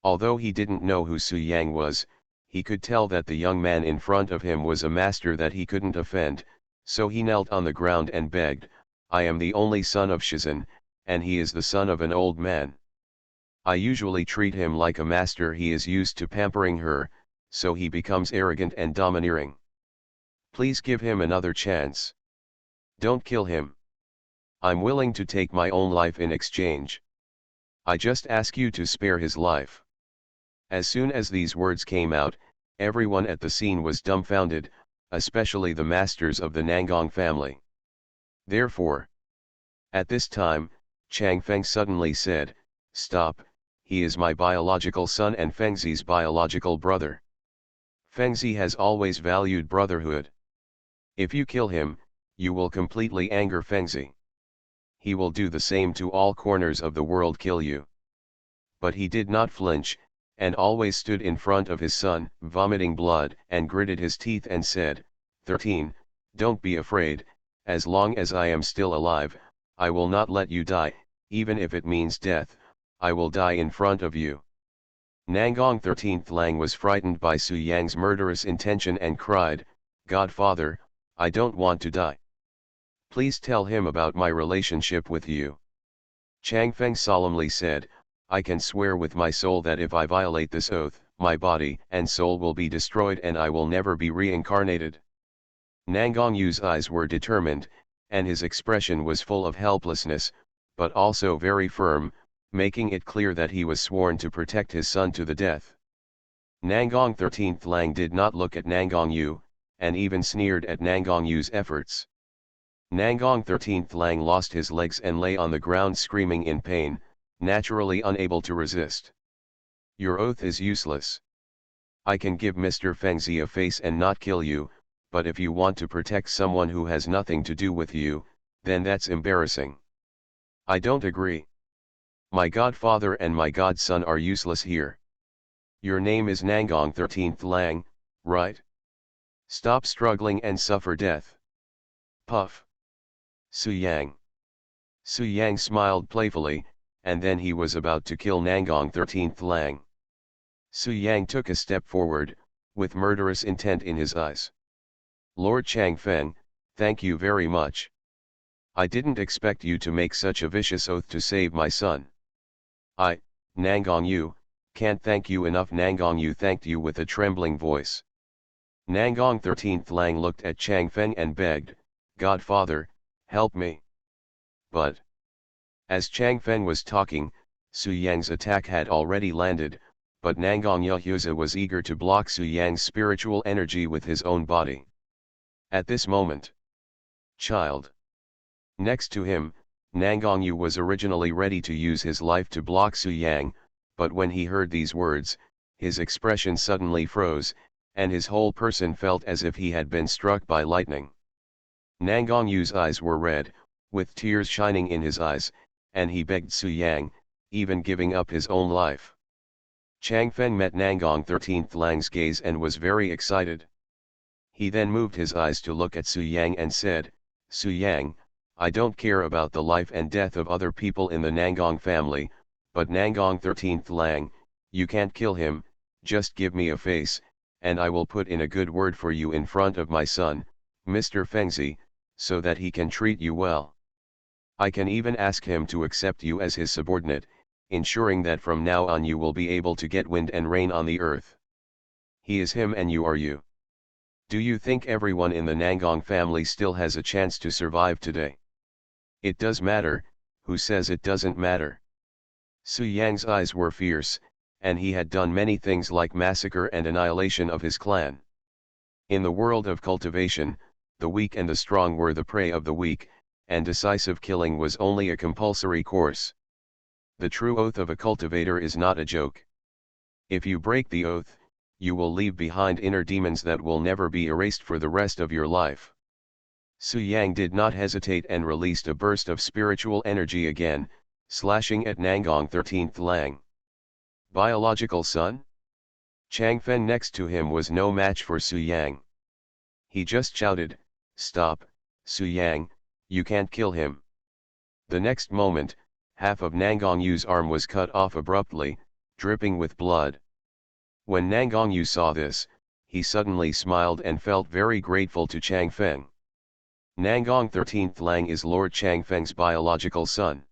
Although he didn't know who Su Yang was, he could tell that the young man in front of him was a master that he couldn't offend, so he knelt on the ground and begged, I am the only son of Shizan, and he is the son of an old man. I usually treat him like a master. He is used to pampering her, so he becomes arrogant and domineering. Please give him another chance. Don't kill him. I'm willing to take my own life in exchange. I just ask you to spare his life." As soon as these words came out, everyone at the scene was dumbfounded, especially the masters of the Nangong family. Therefore, at this time, Chang Feng suddenly said, "Stop, he is my biological son and Fengzi's biological brother. Fengzi has always valued brotherhood. If you kill him, you will completely anger Fengzi. He will do the same to all corners of the world, kill you." But he did not flinch, and always stood in front of his son, vomiting blood, and gritted his teeth and said, 13, "Don't be afraid, as long as I am still alive, I will not let you die, even if it means death, I will die in front of you." Nangong 13th Lang was frightened by Su Yang's murderous intention and cried, "Godfather, I don't want to die. Please tell him about my relationship with you." Chang Feng solemnly said, "I can swear with my soul that if I violate this oath, my body and soul will be destroyed and I will never be reincarnated." Nangong Yu's eyes were determined, and his expression was full of helplessness, but also very firm, making it clear that he was sworn to protect his son to the death. Nangong 13th Lang did not look at Nangong Yu, and even sneered at Nangong Yu's efforts. Nangong 13th Lang lost his legs and lay on the ground screaming in pain, naturally unable to resist. "Your oath is useless. I can give Mr. Fengzi a face and not kill you, but if you want to protect someone who has nothing to do with you, then that's embarrassing. I don't agree. My godfather and my godson are useless here. Your name is Nangong 13th Lang, right? Stop struggling and suffer death." Puff. Su Yang. Su Yang smiled playfully, and then he was about to kill Nangong 13th Lang. Su Yang took a step forward, with murderous intent in his eyes. "Lord Chang Feng, thank you very much. I didn't expect you to make such a vicious oath to save my son. I, Nangong Yu, can't thank you enough." Nangong Yu thanked you with a trembling voice. Nangong 13th Lang looked at Chang Feng and begged, "Godfather, help me." But, as Chang Feng was talking, Su Yang's attack had already landed, but Nangong Yuhuza was eager to block Su Yang's spiritual energy with his own body. At this moment, child. Next to him, Nangong Yu was originally ready to use his life to block Su Yang, but when he heard these words, his expression suddenly froze, and his whole person felt as if he had been struck by lightning. Nangong Yu's eyes were red, with tears shining in his eyes, and he begged Su Yang, even giving up his own life. Chang Feng met Nangong 13th Lang's gaze and was very excited. He then moved his eyes to look at Su Yang and said, "Su Yang, I don't care about the life and death of other people in the Nangong family, but Nangong 13th Lang, you can't kill him, just give me a face, and I will put in a good word for you in front of my son, Mr. Fengzi, so that he can treat you well. I can even ask him to accept you as his subordinate, ensuring that from now on you will be able to get wind and rain on the earth. He is him and you are you. Do you think everyone in the Nangong family still has a chance to survive today? It does matter. Who says it doesn't matter?" Su Yang's eyes were fierce, and he had done many things like massacre and annihilation of his clan. In the world of cultivation, the weak and the strong were the prey of the weak, and decisive killing was only a compulsory course. The true oath of a cultivator is not a joke. If you break the oath, you will leave behind inner demons that will never be erased for the rest of your life. Su Yang did not hesitate and released a burst of spiritual energy again, slashing at Nangong 13th Lang. Biological son? Chang Feng next to him was no match for Su Yang. He just shouted, "Stop, Su Yang, you can't kill him." The next moment, half of Nangong Yu's arm was cut off abruptly, dripping with blood. When Nangong Yu saw this, he suddenly smiled and felt very grateful to Chang Feng. Nangong 13th Lang is Lord Chang Feng's biological son.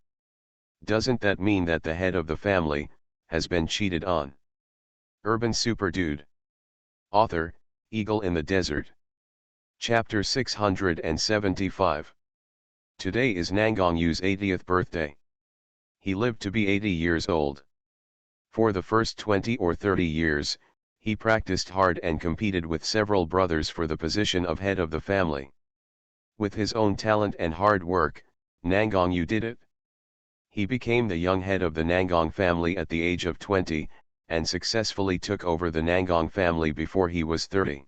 Doesn't that mean that the head of the family, has been cheated on. Urban Super Dude. Author, Eagle in the Desert. Chapter 675. Today is Nangong유's 80th birthday. He lived to be 80 years old. For the first 20 or 30 years, he practiced hard and competed with several brothers for the position of head of the family. With his own talent and hard work, Nangongyu did it. He became the young head of the Nangong family at the age of 20, and successfully took over the Nangong family before he was 30.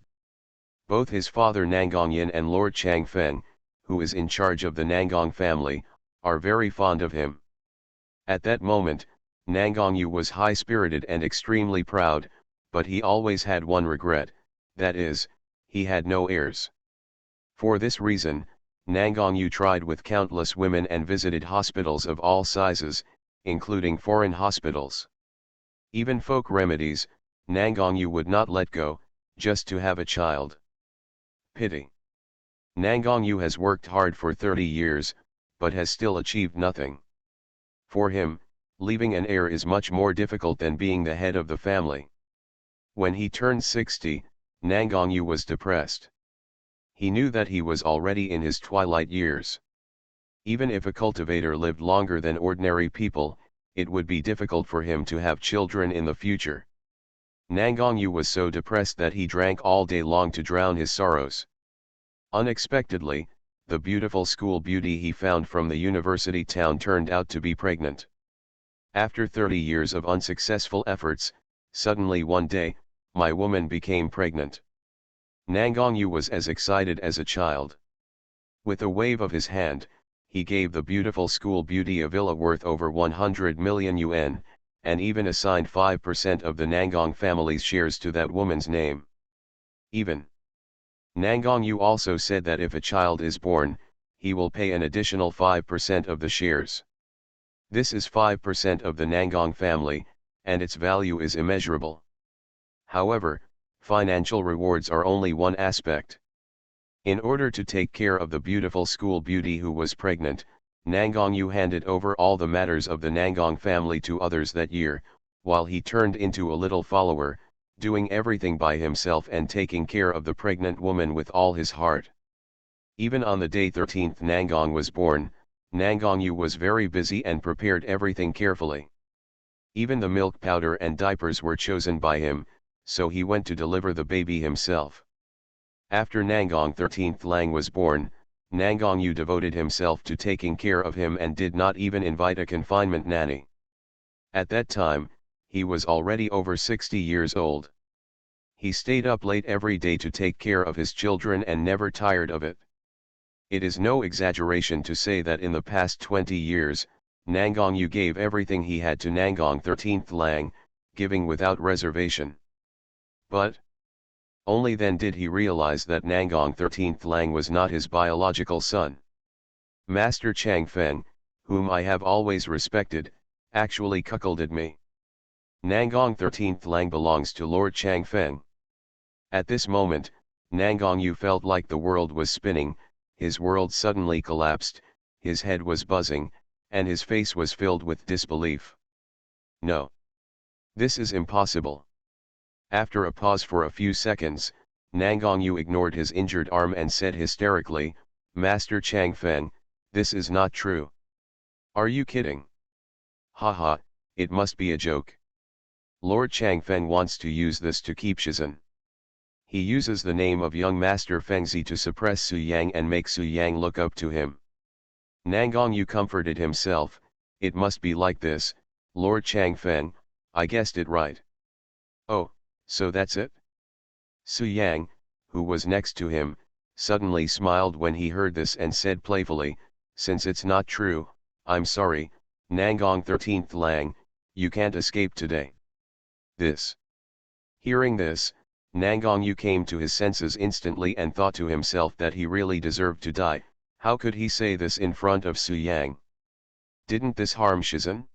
Both his father Nangongyan and Lord Changfeng, who is in charge of the Nangong family, are very fond of him. At that moment, Nangongyu was high-spirited and extremely proud, but he always had one regret, that is, he had no heirs. For this reason, Nangongyu tried with countless women and visited hospitals of all sizes, including foreign hospitals. Even folk remedies, Nangongyu would not let go, just to have a child. Pity. Nangongyu has worked hard for 30 years, but has still achieved nothing. For him, leaving an heir is much more difficult than being the head of the family. When he turned 60, Nangongyu was depressed. He knew that he was already in his twilight years. Even if a cultivator lived longer than ordinary people, it would be difficult for him to have children in the future. Nangongyu was so depressed that he drank all day long to drown his sorrows. Unexpectedly, the beautiful school beauty he found from the university town turned out to be pregnant. After 30 years of unsuccessful efforts, suddenly one day, my woman became pregnant. Nangongyu was as excited as a child. With a wave of his hand, he gave the beautiful school beauty a villa worth over 100 million yuan, and even assigned 5% of the Nangong family's shares to that woman's name. Nangongyu also said that if a child is born, he will pay an additional 5% of the shares. This is 5% of the Nangong family, and its value is immeasurable. However, financial rewards are only one aspect. In order to take care of the beautiful school beauty who was pregnant, Nangongyu handed over all the matters of the Nangong family to others that year, while he turned into a little follower, doing everything by himself and taking care of the pregnant woman with all his heart. Even on the day 13th Nangong was born, Nangongyu was very busy and prepared everything carefully. Even the milk powder and diapers were chosen by him, so he went to deliver the baby himself. After Nangong 13th Lang was born, Nangongyu devoted himself to taking care of him and did not even invite a confinement nanny. At that time, he was already over 60 years old. He stayed up late every day to take care of his children and never tired of it. It is no exaggeration to say that in the past 20 years, Nangongyu gave everything he had to Nangong 13th Lang, giving without reservation. But only then did he realize that Nangong 13th Lang was not his biological son. Master Changfeng, whom I have always respected, actually cuckolded me. Nangong 13th Lang belongs to Lord Changfeng. At this moment, Nangongyu felt like the world was spinning, his world suddenly collapsed, his head was buzzing, and his face was filled with disbelief. No. This is impossible. After a pause for a few seconds, Nangongyu ignored his injured arm and said hysterically, "Master Changfeng, this is not true. Are you kidding? Haha, it must be a joke. Lord Changfeng wants to use this to keep Shizhen. He uses the name of young Master Fengzi to suppress Su Yang and make Su Yang look up to him." Nangongyu comforted himself, "It must be like this, Lord Changfeng, I guessed it right." "Oh, so that's it?" Su Yang, who was next to him, suddenly smiled when he heard this and said playfully, "Since it's not true, I'm sorry, Nangong 13th Lang, you can't escape today." Hearing this, Nangongyu came to his senses instantly and thought to himself that he really deserved to die. How could he say this in front of Su Yang? Didn't this harm Shizhen?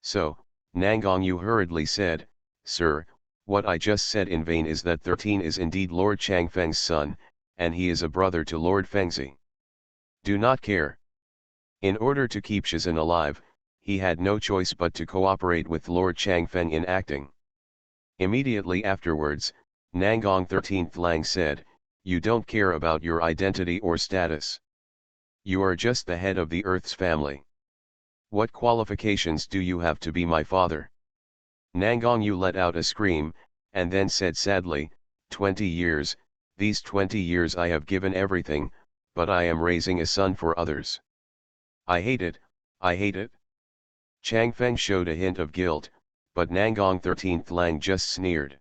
So, Nangongyu hurriedly said, "Sir, what I just said in vain is that 13 is indeed Lord Changfeng's son, and he is a brother to Lord Fengzi. Do not care. In order to keep Shizhen alive, he had no choice but to cooperate with Lord Changfeng in acting. Immediately afterwards, Nangong 13th Lang said, "You don't care about your identity or status. You are just the head of the Earth's family. What qualifications do you have to be my father?" Nangong Yu let out a scream, and then said sadly, 20 years, these 20 years I have given everything, but I am raising a son for others. I hate it, I hate it. Changfeng showed a hint of guilt, but Nangong 13th Lang just sneered.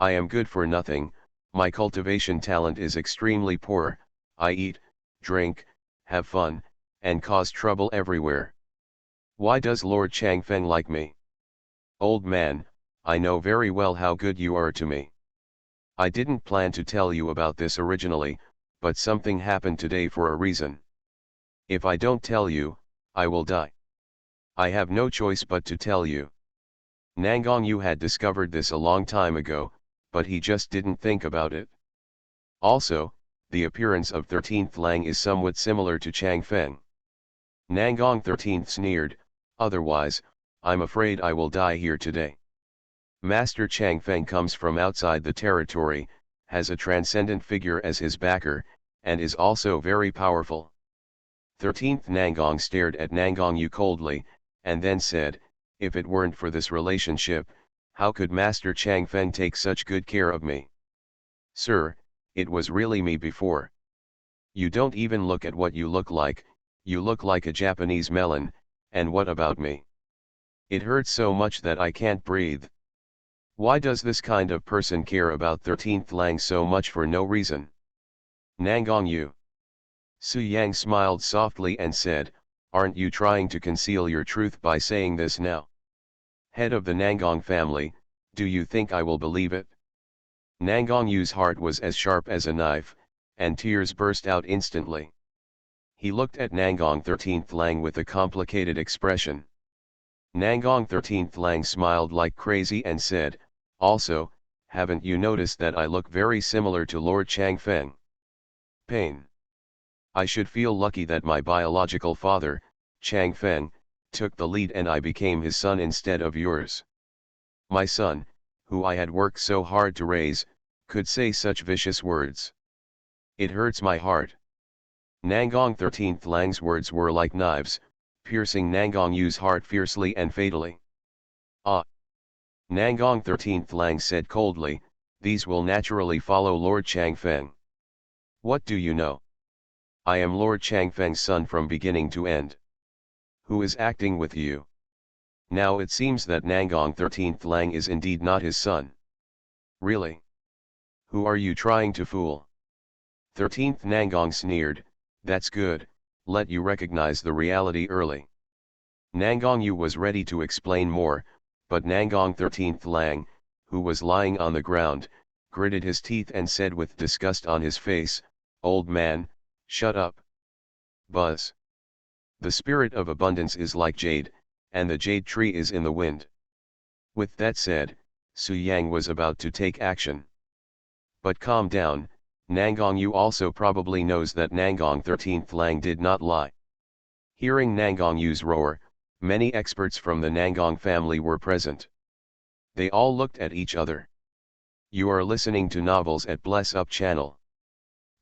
I am good for nothing, my cultivation talent is extremely poor, I eat, drink, have fun, and cause trouble everywhere. Why does Lord Changfeng like me? Old man, I know very well how good you are to me. I didn't plan to tell you about this originally, but something happened today for a reason. If I don't tell you, I will die. I have no choice but to tell you. Nangong Yu had discovered this a long time ago, but he just didn't think about it. Also, the appearance of 13th Lang is somewhat similar to Changfeng. Nangong 13th sneered, otherwise, I'm afraid I will die here today. Master Changfeng comes from outside the territory, has a transcendent figure as his backer, and is also very powerful. 13th Nangong stared at Nangong Yu coldly, and then said, if it weren't for this relationship, how could Master Changfeng take such good care of me? Sir, it was really me before. You don't even look at what you look like, you look like a Japanese melon, and what about me? It hurts so much that I can't breathe. Why does this kind of person care about 13th Lang so much for no reason? Nangong Yu. Su Yang smiled softly and said, aren't you trying to conceal your truth by saying this now? Head of the Nangong family, do you think I will believe it? Nangong Yu's heart was as sharp as a knife, and tears burst out instantly. He looked at Nangong 13th Lang with a complicated expression. Nangong 13th Lang smiled like crazy and said, also, haven't you noticed that I look very similar to Lord Changfeng? Pain. I should feel lucky that my biological father, Changfeng, took the lead and I became his son instead of yours. My son, who I had worked so hard to raise, could say such vicious words. It hurts my heart. Nangong 13th Lang's words were like knives, piercing Nangong Yu's heart fiercely and fatally. Ah! Nangong 13th Lang said coldly, these will naturally follow Lord Changfeng. What do you know? I am Lord Changfeng's son from beginning to end. Who is acting with you? Now it seems that Nangong 13th Lang is indeed not his son. Really? Who are you trying to fool? 13th Nangong sneered, that's good, let you recognize the reality early. Nangong Yu was ready to explain more, but Nangong 13th Lang, who was lying on the ground, gritted his teeth and said with disgust on his face, old man, shut up. Buzz. The spirit of abundance is like jade, and the jade tree is in the wind. With that said, Su Yang was about to take action. But calm down, Nangong Yu also probably knows that Nangong 13th Lang did not lie. Hearing Nangong Yu's roar, many experts from the Nangong family were present. They all looked at each other. You are listening to Novels at Bless Up channel.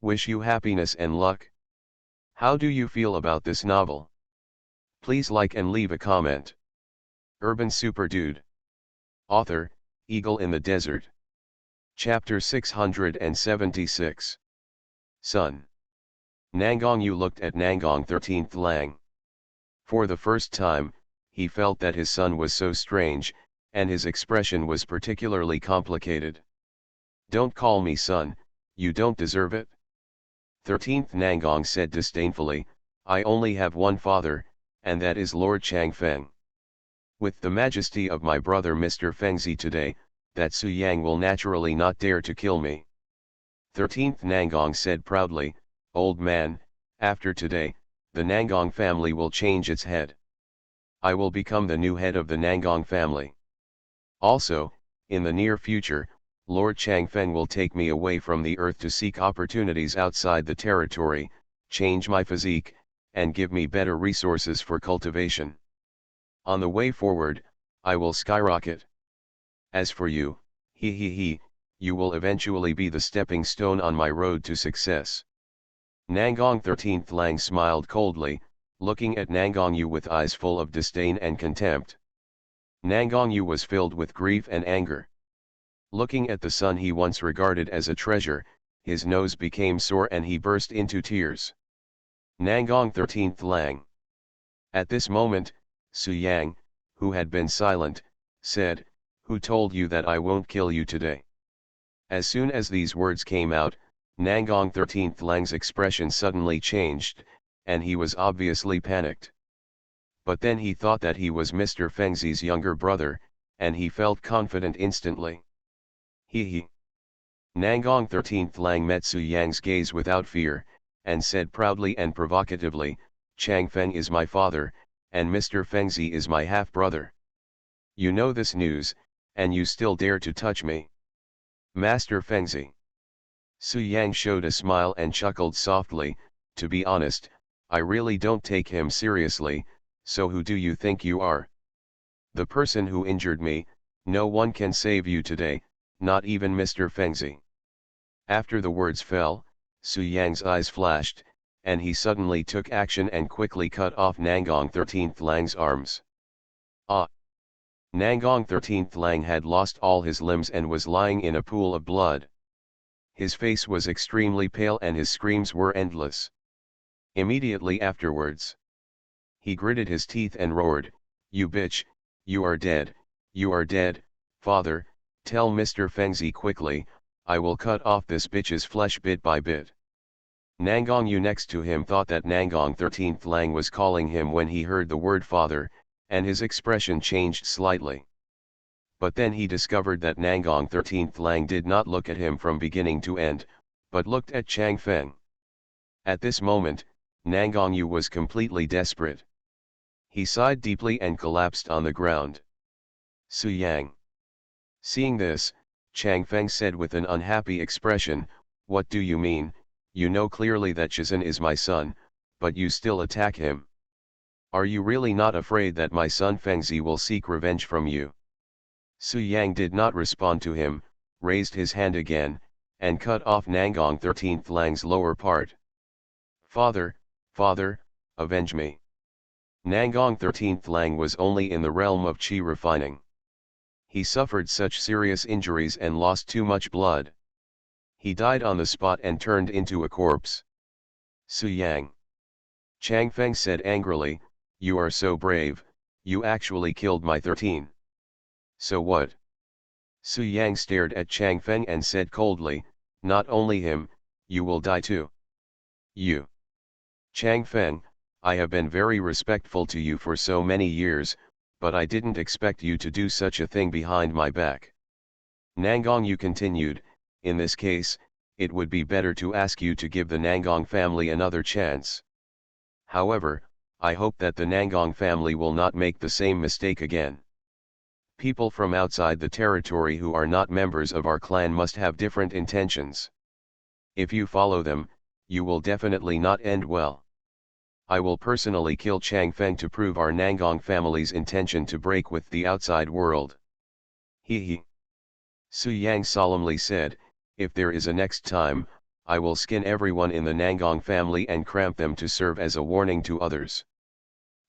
Wish you happiness and luck. How do you feel about this novel? Please like and leave a comment. Urban Super Dude. Author, Eagle in the Desert. Chapter 676. Son. Nangong Yu looked at Nangong 13th Lang. For the first time, he felt that his son was so strange, and his expression was particularly complicated. Don't call me son, you don't deserve it. 13th Nangong said disdainfully, I only have one father, and that is Lord Changfeng. With the majesty of my brother Mr. Fengzi today, that Su Yang will naturally not dare to kill me. 13th Nangong said proudly, old man, after today, the Nangong family will change its head. I will become the new head of the Nangong family. Also, in the near future, Lord Changfeng will take me away from the earth to seek opportunities outside the territory, change my physique, and give me better resources for cultivation. On the way forward, I will skyrocket. As for you, you will eventually be the stepping stone on my road to success. Nangong 13th Lang smiled coldly, looking at Nangong Yu with eyes full of disdain and contempt. Nangong Yu was filled with grief and anger. Looking at the son he once regarded as a treasure, his nose became sore and he burst into tears. Nangong 13th Lang. At this moment, Su Yang, who had been silent, said, "Who told you that I won't kill you today?" As soon as these words came out, Nangong 13th Lang's expression suddenly changed, and he was obviously panicked. But then he thought that he was Mr. Fengzi's younger brother, and he felt confident instantly. He. Nangong 13th Lang met Su Yang's gaze without fear, and said proudly and provocatively, "Chang Feng is my father, and Mr. Fengzi is my half-brother. You know this news, and you still dare to touch me. Master Fengzi." Su Yang showed a smile and chuckled softly, "To be honest, I really don't take him seriously, so who do you think you are? The person who injured me. No one can save you today, not even Mr. Fengzi." After the words fell, Su Yang's eyes flashed, and he suddenly took action and quickly cut off Nangong 13th Lang's arms. Ah! Nangong 13th Lang had lost all his limbs and was lying in a pool of blood. His face was extremely pale and his screams were endless. Immediately afterwards, he gritted his teeth and roared, "You bitch, you are dead, father, tell Mr. Fengzi quickly, I will cut off this bitch's flesh bit by bit." Nangong Yu next to him thought that Nangong 13th Lang was calling him when he heard the word father, and his expression changed slightly. But then he discovered that Nangong 13th Lang did not look at him from beginning to end, but looked at Chang Feng. At this moment, Nangong Yu was completely desperate. He sighed deeply and collapsed on the ground. Su Yang. Seeing this, Chang Feng said with an unhappy expression, "What do you mean? You know clearly that Shizhen is my son, but you still attack him. Are you really not afraid that my son Fengzi will seek revenge from you?" Su Yang did not respond to him, raised his hand again, and cut off Nangong 13th Lang's lower part. "Father, father, avenge me." Nangong 13th Lang was only in the realm of qi refining. He suffered such serious injuries and lost too much blood. He died on the spot and turned into a corpse. Su Yang. Chang Feng said angrily, "You are so brave, you actually killed my 13. So what?" Su Yang stared at Chang Feng and said coldly, "Not only him, you will die too." "You." "Chang Feng, I have been very respectful to you for so many years, but I didn't expect you to do such a thing behind my back." Nangong Yu continued, "In this case, it would be better to ask you to give the Nangong family another chance. However, I hope that the Nangong family will not make the same mistake again. People from outside the territory who are not members of our clan must have different intentions. If you follow them, you will definitely not end well. I will personally kill Chang Feng to prove our Nangong family's intention to break with the outside world." He. Su Yang solemnly said, "If there is a next time, I will skin everyone in the Nangong family and cramp them to serve as a warning to others.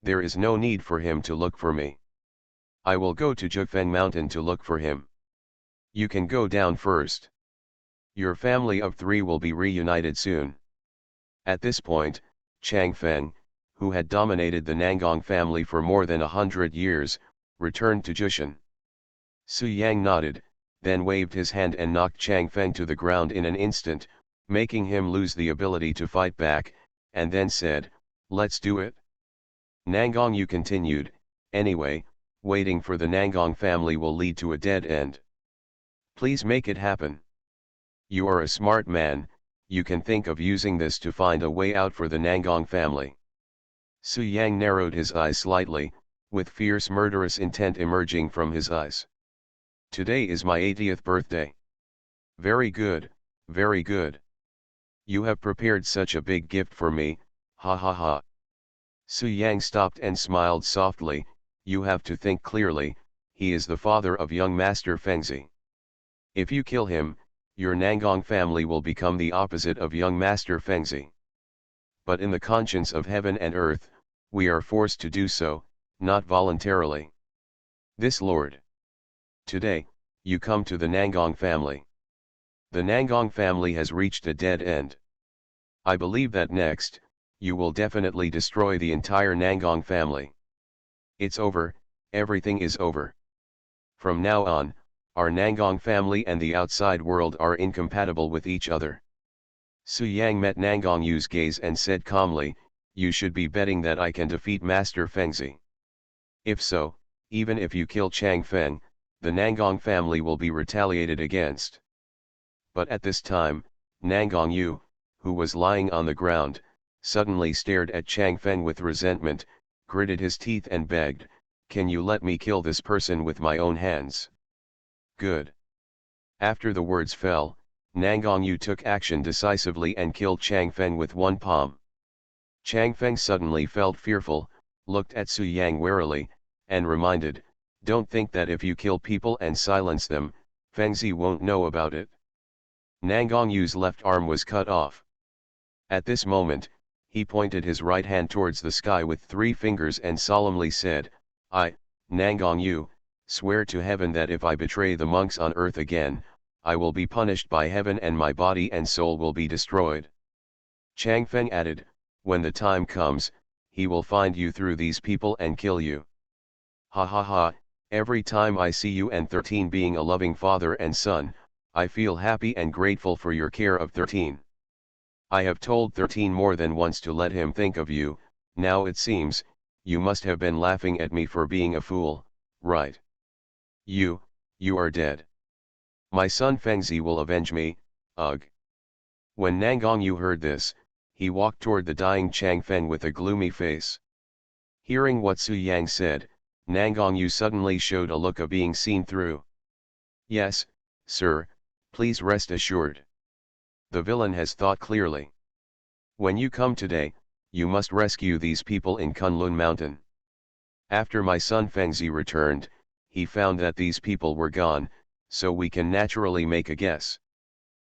There is no need for him to look for me. I will go to Jukfeng Mountain to look for him. You can go down first. Your family of 3 will be reunited soon." At this point, Chang Feng, who had dominated the Nangong family for more than 100 years, returned to Jushan. Su Yang nodded, then waved his hand and knocked Chang Feng to the ground in an instant, making him lose the ability to fight back, and then said, "Let's do it." Nangong Yu continued, "Anyway, waiting for the Nangong family will lead to a dead end. Please make it happen. You are a smart man, you can think of using this to find a way out for the Nangong family." Su Yang narrowed his eyes slightly, with fierce murderous intent emerging from his eyes. "Today is my 80th birthday. Very good, very good. You have prepared such a big gift for me, ha ha ha." Su Yang stopped and smiled softly, you have to think clearly, he is the father of young Master Fengzi. If you kill him, your Nangong family will become the opposite of young Master Fengzi. But in the conscience of heaven and earth, we are forced to do so, not voluntarily. This Lord. Today, you come to the Nangong family. The Nangong family has reached a dead end. I believe that next, you will definitely destroy the entire Nangong family. It's over, everything is over. From now on, our Nangong family and the outside world are incompatible with each other. Su Yang met Nangong Yu's gaze and said calmly, you should be betting that I can defeat Master Fengzi. If so, even if you kill Chang Feng, the Nangong family will be retaliated against. But at this time, Nangong Yu, who was lying on the ground, suddenly stared at Chang Feng with resentment, gritted his teeth and begged, can you let me kill this person with my own hands? Good. After the words fell, Nangong Yu took action decisively and killed Chang Feng with one palm. Chang Feng suddenly felt fearful, looked at Su Yang warily, and reminded, don't think that if you kill people and silence them, Fengzi won't know about it. Nangong Yu's left arm was cut off. At this moment, he pointed his right hand towards the sky with 3 fingers and solemnly said, I, Nangong Yu, swear to heaven that if I betray the monks on earth again, I will be punished by heaven and my body and soul will be destroyed. Chang Feng added, when the time comes, he will find you through these people and kill you. Ha ha ha, every time I see you and 13 being a loving father and son, I feel happy and grateful for your care of 13. I have told 13 more than once to let him think of you, now it seems, you must have been laughing at me for being a fool, right? You are dead. My son Fengzi will avenge me, ugh. When Nangong Yu heard this, he walked toward the dying Chang Feng with a gloomy face. Hearing what Su Yang said, Nangong Yu suddenly showed a look of being seen through. Yes, sir, please rest assured. The villain has thought clearly. When you come today, you must rescue these people in Kunlun Mountain. After my son Fengzi returned, he found that these people were gone, so we can naturally make a guess.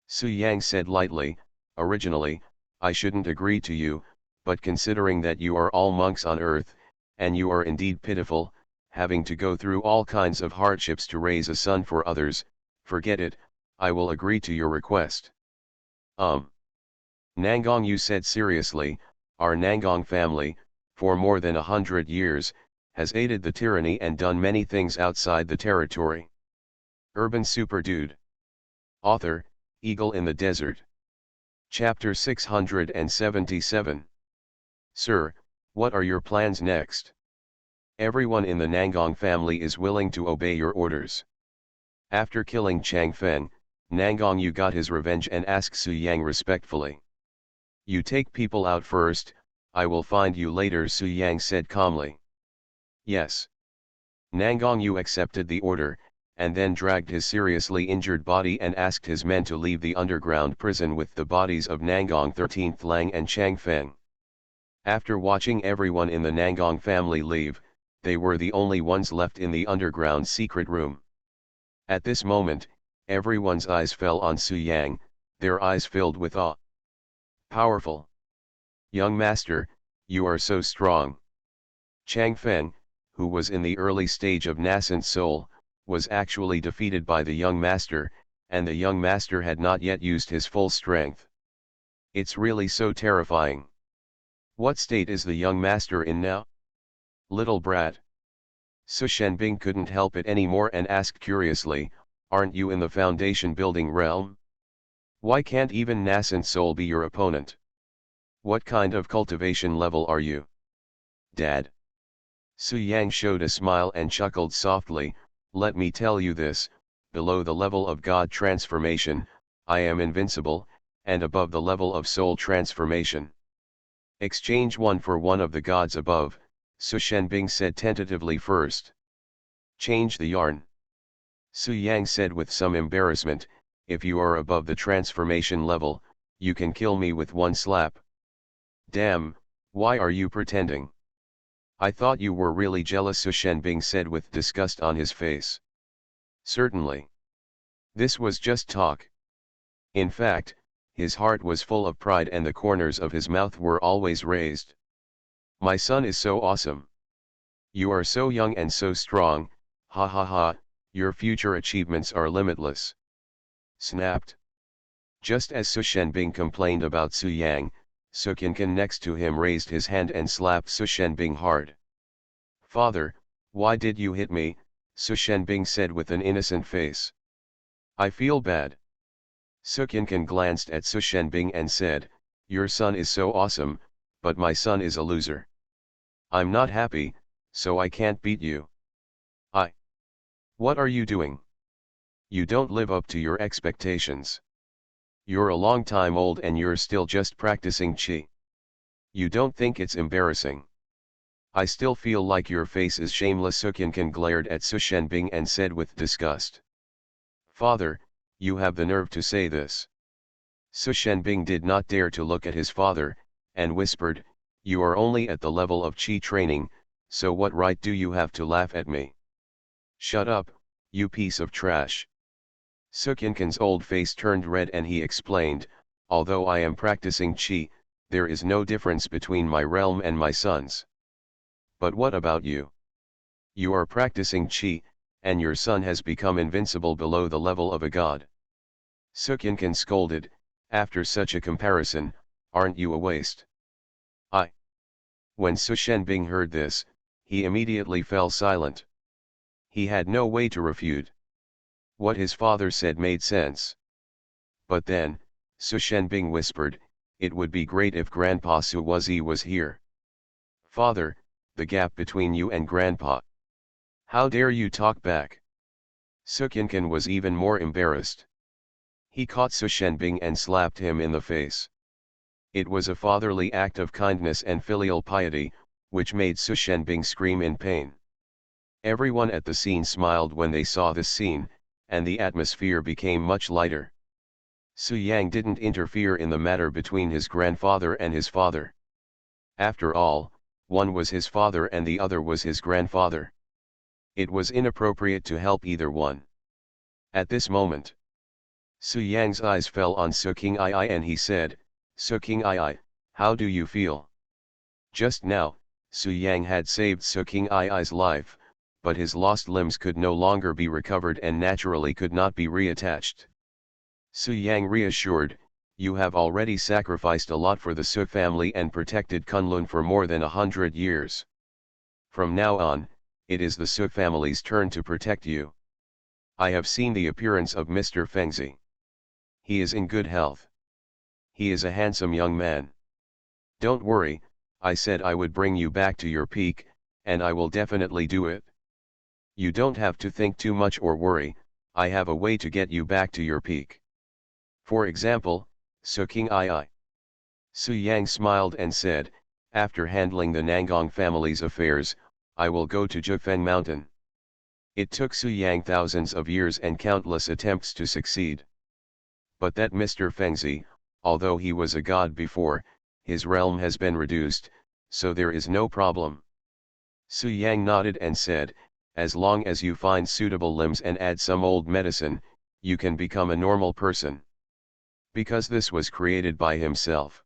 Su Yang said lightly, originally, I shouldn't agree to you, but considering that you are all monks on earth, and you are indeed pitiful, having to go through all kinds of hardships to raise a son for others, forget it, I will agree to your request. Nangong Yu said seriously, our Nangong family, for more than 100 years, has aided the tyranny and done many things outside the territory. Urban Super Dude. Author, Eagle in the Desert. Chapter 677. Sir, what are your plans next? Everyone in the Nangong family is willing to obey your orders. After killing Chang Feng, Nangong Yu got his revenge and asked Su Yang respectfully. You take people out first, I will find you later, Su Yang said calmly. Yes. Nangong Yu accepted the order, and then dragged his seriously injured body and asked his men to leave the underground prison with the bodies of Nangong 13th Lang and Chang Feng. After watching everyone in the Nangong family leave, they were the only ones left in the underground secret room. At this moment, everyone's eyes fell on Su Yang, their eyes filled with awe. Powerful. Young master, you are so strong. Chang Feng, who was in the early stage of nascent soul, was actually defeated by the young master, and the young master had not yet used his full strength. It's really so terrifying. What state is the young master in now? Little brat. Su Shenbing couldn't help it anymore and asked curiously, aren't you in the foundation building realm? Why can't even nascent soul be your opponent? What kind of cultivation level are you? Dad. Su Yang showed a smile and chuckled softly, let me tell you this, below the level of God transformation, I am invincible, and above the level of soul transformation. Exchange one for one of the gods above, Su Shenbing said tentatively first. Change the yarn. Su Yang said with some embarrassment, if you are above the transformation level, you can kill me with one slap. Damn, why are you pretending? I thought you were really jealous, Su Shenbing said with disgust on his face. Certainly. This was just talk. In fact, his heart was full of pride and the corners of his mouth were always raised. My son is so awesome. You are so young and so strong, ha ha ha, your future achievements are limitless. Snapped. Just as Su Shenbing complained about Su Yang, Su Qinqin next to him raised his hand and slapped Su Shenbing hard. Father, why did you hit me? Su Shenbing said with an innocent face. I feel bad. Su Qinqin glanced at Su Shenbing and said, your son is so awesome, but my son is a loser. I'm not happy, so I can't beat you. What are you doing? You don't live up to your expectations. You're a long time old and you're still just practicing qi. You don't think it's embarrassing? I still feel like your face is shameless. Su Qinqin glared at Su Shenbing and said with disgust. Father, you have the nerve to say this. Su Shenbing did not dare to look at his father, and whispered, you are only at the level of qi training, so what right do you have to laugh at me? Shut up, you piece of trash. Su Qinqin's old face turned red and he explained, although I am practicing qi, there is no difference between my realm and my son's. But what about you? You are practicing qi, and your son has become invincible below the level of a god. Su Qinqin scolded, after such a comparison, aren't you a waste? When Su Shenbing heard this, he immediately fell silent. He had no way to refute. What his father said made sense. But then, Su Shenbing whispered, it would be great if Grandpa Su was here. Father, the gap between you and Grandpa. How dare you talk back? Su Qinqin was even more embarrassed. He caught Su Shenbing and slapped him in the face. It was a fatherly act of kindness and filial piety, which made Su Shenbing scream in pain. Everyone at the scene smiled when they saw this scene, and the atmosphere became much lighter. Su Yang didn't interfere in the matter between his grandfather and his father. After all, one was his father and the other was his grandfather. It was inappropriate to help either one. At this moment, Su Yang's eyes fell on Su Qinghai and he said, Su Qinghai, how do you feel? Just now, Su Yang had saved Su Qinghai's life, but his lost limbs could no longer be recovered and naturally could not be reattached. Su Yang reassured, you have already sacrificed a lot for the Su family and protected Kunlun for more than 100 years. From now on, it is the Su family's turn to protect you. I have seen the appearance of Mr. Fengzi. He is in good health. He is a handsome young man. Don't worry, I said I would bring you back to your peak, and I will definitely do it. You don't have to think too much or worry, I have a way to get you back to your peak. For example, Su Qinghai. Su Yang smiled and said, after handling the Nangong family's affairs, I will go to Jufeng Mountain. It took Su Yang thousands of years and countless attempts to succeed. But that Mr. Fengzi, although he was a god before, his realm has been reduced, so there is no problem. Su Yang nodded and said, as long as you find suitable limbs and add some old medicine, you can become a normal person. Because this was created by himself.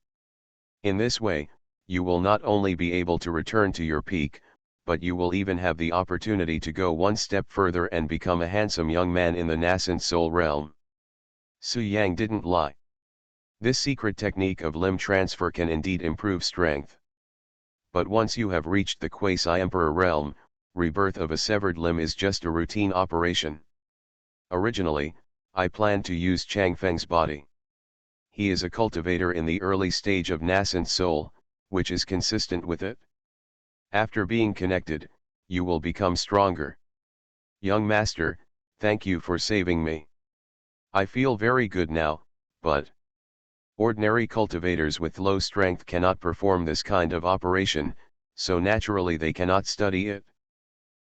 In this way, you will not only be able to return to your peak, but you will even have the opportunity to go one step further and become a handsome young man in the nascent soul realm. Su Yang didn't lie. This secret technique of limb transfer can indeed improve strength. But once you have reached the quasi-emperor realm, rebirth of a severed limb is just a routine operation. Originally, I planned to use Chang Feng's body. He is a cultivator in the early stage of nascent soul, which is consistent with it. After being connected, you will become stronger. Young master, thank you for saving me. I feel very good now, but ordinary cultivators with low strength cannot perform this kind of operation, so naturally they cannot study it.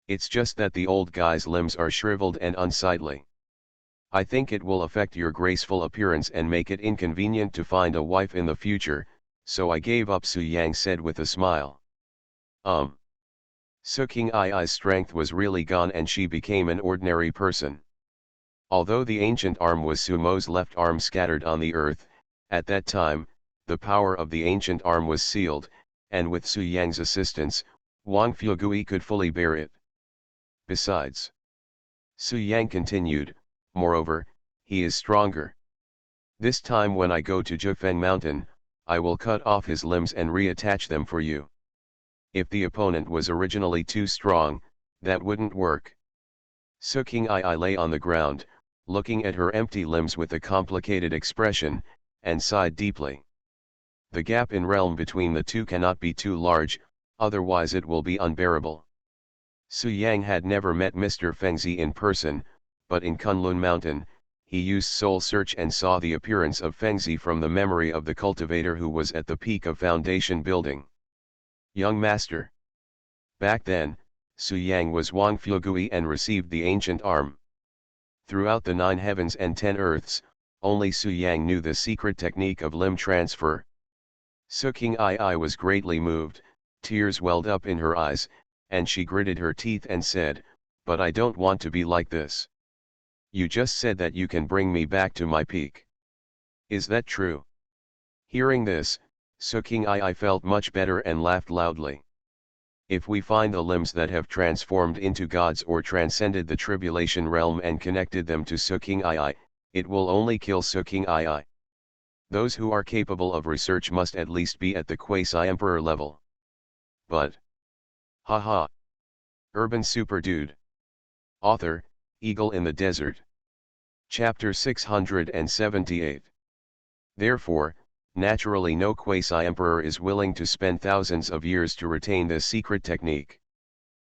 It's just that the old guy's limbs are shriveled and unsightly. I think it will affect your graceful appearance and make it inconvenient to find a wife in the future, so I gave up, Su Yang said with a smile. Suking I's strength was really gone and she became an ordinary person. Although the ancient arm was Sumo's left arm scattered on the earth, at that time, the power of the ancient arm was sealed, and with Su Yang's assistance, Wang Fuegui could fully bear it. Besides, Su Yang continued, moreover, he is stronger. This time when I go to Jufeng Mountain, I will cut off his limbs and reattach them for you. If the opponent was originally too strong, that wouldn't work. Suking I lay on the ground, looking at her empty limbs with a complicated expression, and sighed deeply. The gap in realm between the two cannot be too large, otherwise it will be unbearable. Su Yang had never met Mr. Fengzi in person, but in Kunlun Mountain, he used soul search and saw the appearance of Fengzi from the memory of the cultivator who was at the peak of foundation building. Young master. Back then, Su Yang was Wang Fuegui and received the ancient arm. Throughout the 9 heavens and 10 earths, only Su Yang knew the secret technique of limb transfer. Suking I was greatly moved, tears welled up in her eyes, and she gritted her teeth and said, "But I don't want to be like this. You just said that you can bring me back to my peak. Is that true?" Hearing this, Suking I felt much better and laughed loudly. If we find the limbs that have transformed into gods or transcended the tribulation realm and connected them to Suking I, it will only kill Suking I. Those who are capable of research must at least be at the quasi-emperor level. But, haha. Urban Super Dude. Author, Eagle in the Desert. Chapter 678. Therefore, naturally no quasi-emperor is willing to spend thousands of years to retain this secret technique.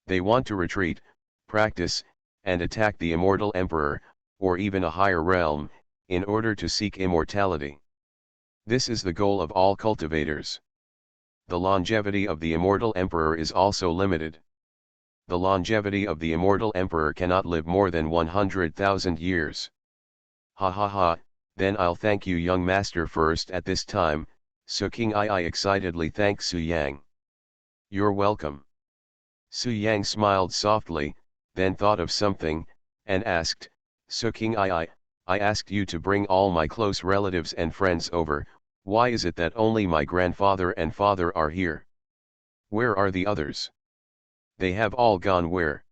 They want to retreat, practice, and attack the immortal emperor, or even a higher realm, in order to seek immortality. This is the goal of all cultivators. The longevity of the immortal emperor is also limited. The longevity of the immortal emperor cannot live more than 100,000 years. Ha ha ha. Then I'll thank you, young master, first. At this time, Suking I excitedly thanked Su Yang. You're welcome. Su Yang smiled softly, then thought of something, and asked, Suking I asked you to bring all my close relatives and friends over. Why is it that only my grandfather and father are here? Where are the others? They have all gone where?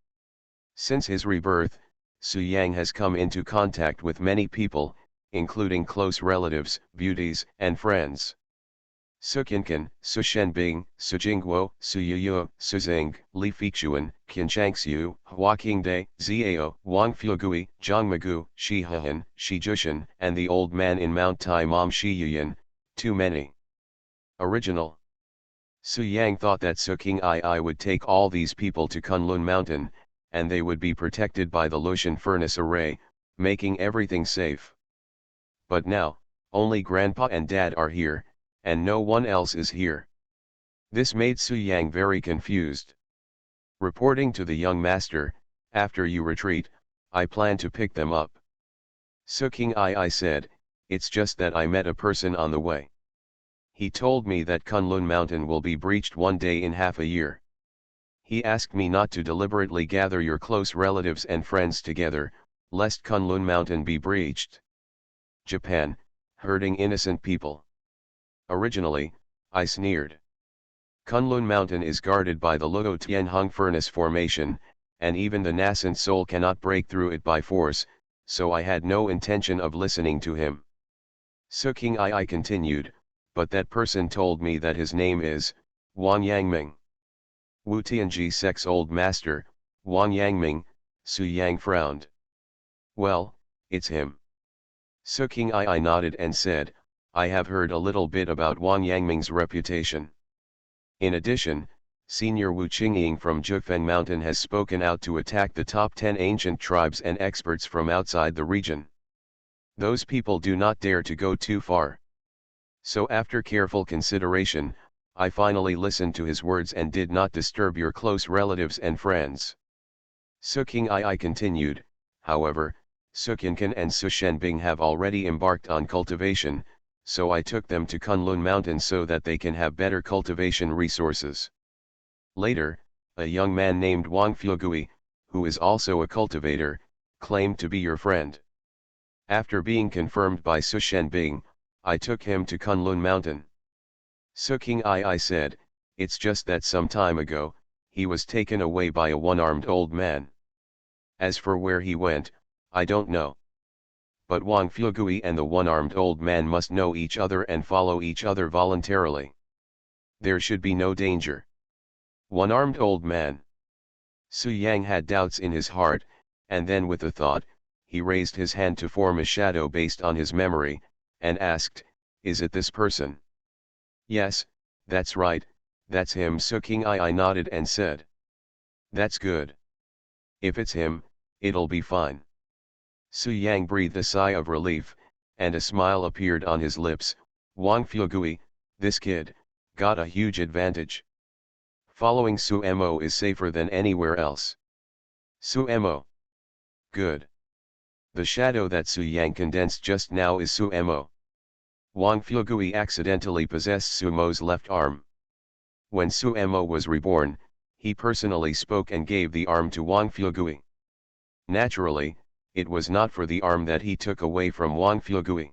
Since his rebirth, Su Yang has come into contact with many people, including close relatives, beauties, and friends. Su Qinkan, Su Shenbing, Su Jingguo, Su Yuyo, Su Zing, Li Fichuan, Qin Changxiu, Hua Qingde, Ziao, Wang Fuegui, Zhang Magu, Shi Hehan, Shi Jushan, and the old man in Mount Tai Mom Shi Yuyan, too many. Original. Su Yang thought that Suking I would take all these people to Kunlun Mountain, and they would be protected by the Lushan furnace array, making everything safe. But now, only Grandpa and Dad are here, and no one else is here. This made Su Yang very confused. Reporting to the young master, after you retreat, I plan to pick them up. Suking I said, it's just that I met a person on the way. He told me that Kunlun Mountain will be breached one day in half a year. He asked me not to deliberately gather your close relatives and friends together, lest Kunlun Mountain be breached. Japan, hurting innocent people. Originally, I sneered. Kunlun Mountain is guarded by the Luo Tianheng furnace formation, and even the nascent soul cannot break through it by force, so I had no intention of listening to him. Suking I continued, but that person told me that his name is Wang Yangming. Wu Tianji Sek's old master, Wang Yangming. Su Yang frowned. Well, it's him. Suking I nodded and said, I have heard a little bit about Wang Yangming's reputation. In addition, Senior Wu Qingying from Jufeng Mountain has spoken out to attack the top 10 ancient tribes and experts from outside the region. Those people do not dare to go too far. So after careful consideration, I finally listened to his words and did not disturb your close relatives and friends. Suking I continued, however, Su Qinkan and Su Shenbing have already embarked on cultivation, so I took them to Kunlun Mountain so that they can have better cultivation resources. Later, a young man named Wang Fugui, who is also a cultivator, claimed to be your friend. After being confirmed by Su Shenbing, I took him to Kunlun Mountain. Su Qing'ai said, it's just that some time ago, he was taken away by a one-armed old man. As for where he went, I don't know. But Wang Fugui and the one-armed old man must know each other and follow each other voluntarily. There should be no danger. One-armed old man. Su Yang had doubts in his heart, and then with a thought, he raised his hand to form a shadow based on his memory, and asked, is it this person? Yes, that's right, that's him. Su Qing'ai nodded and said. That's good. If it's him, it'll be fine. Su Yang breathed a sigh of relief, and a smile appeared on his lips. Wang Fugui, this kid, got a huge advantage. Following Su Mo is safer than anywhere else. Su Mo. Good. The shadow that Su Yang condensed just now is Su Mo. Wang Fugui accidentally possessed Su Mo's left arm. When Su Mo was reborn, he personally spoke and gave the arm to Wang Fugui. Naturally, it was not for the arm that he took away from Wang Fugui.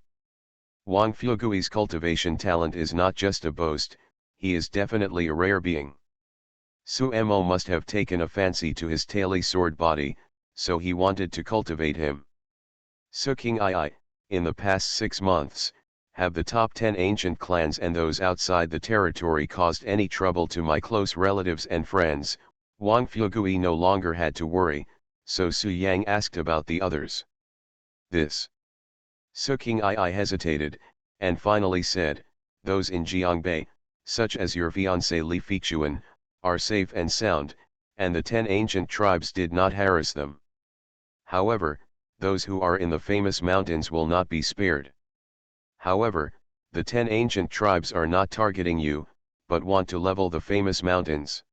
Wang Fugui's cultivation talent is not just a boast, he is definitely a rare being. Su Mo must have taken a fancy to his taily sword body, so he wanted to cultivate him. Su Qing'ai, in the past 6 months, have the top 10 ancient clans and those outside the territory caused any trouble to my close relatives and friends? Wang Fugui no longer had to worry, so Su Yang asked about the others. This. Su Qing'ai hesitated, and finally said, those in Jiangbei, such as your fiancé Li Feichuan, are safe and sound, and the 10 ancient tribes did not harass them. However, those who are in the famous mountains will not be spared. However, the 10 ancient tribes are not targeting you, but want to level the famous mountains.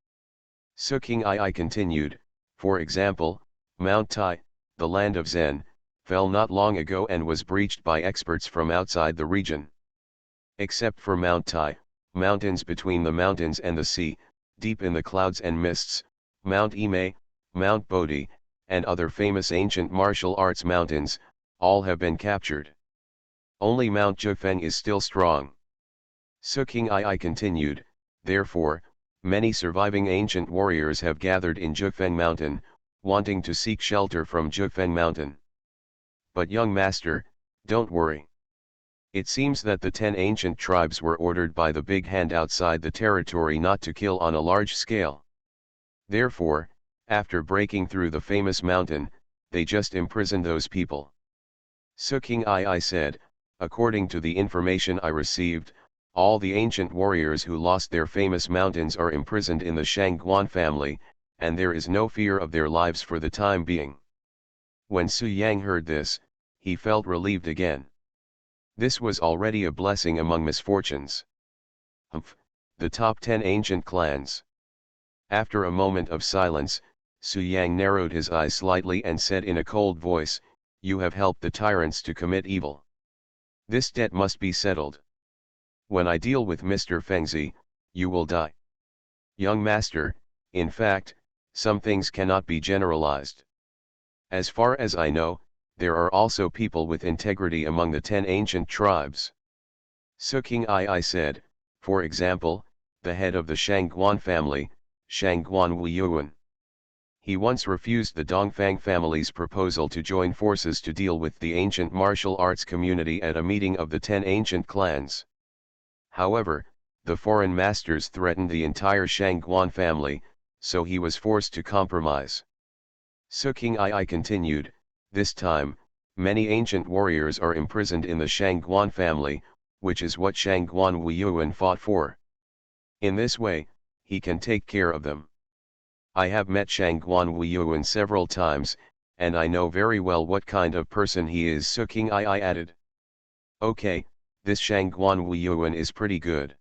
Su Qing'ai continued, for example, Mount Tai, the land of Zen, fell not long ago and was breached by experts from outside the region. Except for Mount Tai, mountains between the mountains and the sea, deep in the clouds and mists, Mount Imei, Mount Bodhi, and other famous ancient martial arts mountains, all have been captured. Only Mount Zhifeng is still strong. Su Qing'ai continued, therefore, many surviving ancient warriors have gathered in Zhifeng Mountain, wanting to seek shelter from Zhifeng Mountain. But young master, don't worry. It seems that the 10 ancient tribes were ordered by the big hand outside the territory not to kill on a large scale. Therefore, after breaking through the famous mountain, they just imprisoned those people. Su Qing'ai said, according to the information I received, all the ancient warriors who lost their famous mountains are imprisoned in the Shangguan family, and there is no fear of their lives for the time being. When Su Yang heard this, he felt relieved again. This was already a blessing among misfortunes. Humph, the top 10 ancient clans. After a moment of silence, Su Yang narrowed his eyes slightly and said in a cold voice, you have helped the tyrants to commit evil. This debt must be settled. When I deal with Mr. Fengzi, you will die. Young master, in fact, some things cannot be generalized. As far as I know, there are also people with integrity among the 10 ancient tribes. Su Qing'ai said, for example, the head of the Shangguan family, Shangguan Wuyuan. He once refused the Dongfang family's proposal to join forces to deal with the ancient martial arts community at a meeting of the 10 ancient clans. However, the foreign masters threatened the entire Shangguan family, so he was forced to compromise. Su Qing'ai continued, this time, many ancient warriors are imprisoned in the Shangguan family, which is what Shangguan Wuyuan fought for. In this way, he can take care of them. I have met Shangguan Wuyuan several times, and I know very well what kind of person he is. Su Qing'ai added. Okay, this Shangguan Wuyuan is pretty good.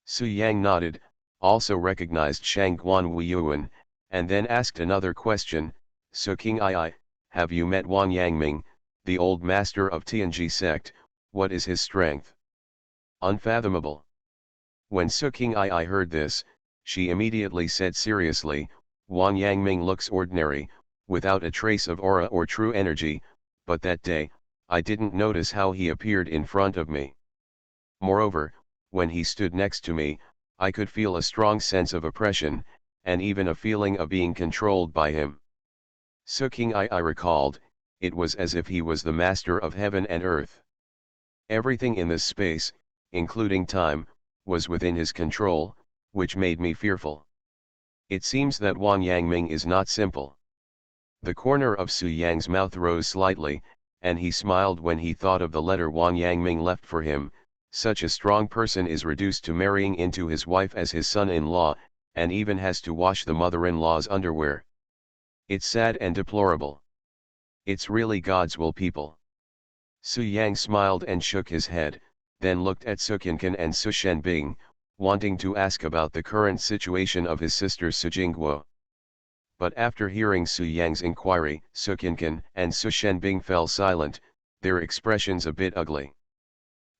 Su Yang nodded, also recognized Shangguan Wuyuan, and then asked another question, Su Qing'ai, have you met Wang Yangming, the old master of Tianji sect, what is his strength? Unfathomable. When Su Qing'ai heard this, She immediately said seriously, Wang Yangming looks ordinary, without a trace of aura or true energy, but that day, I didn't notice how he appeared in front of me. Moreover, when he stood next to me, I could feel a strong sense of oppression, and even a feeling of being controlled by him. Suking I recalled, it was as if he was the master of heaven and earth. Everything in this space, including time, was within his control, which made me fearful. It seems that Wang Yangming is not simple. The corner of Su Yang's mouth rose slightly, and he smiled when he thought of the letter Wang Yangming left for him. Such a strong person is reduced to marrying into his wife as his son-in-law, and even has to wash the mother-in-law's underwear. It's sad and deplorable. It's really God's will, people. Su Yang smiled and shook his head, then looked at Su Qinqin and Su Shenbing, wanting to ask about the current situation of his sister Su Jingguo. But after hearing Su Yang's inquiry, Su Qinqin and Su Shenbing fell silent, their expressions a bit ugly.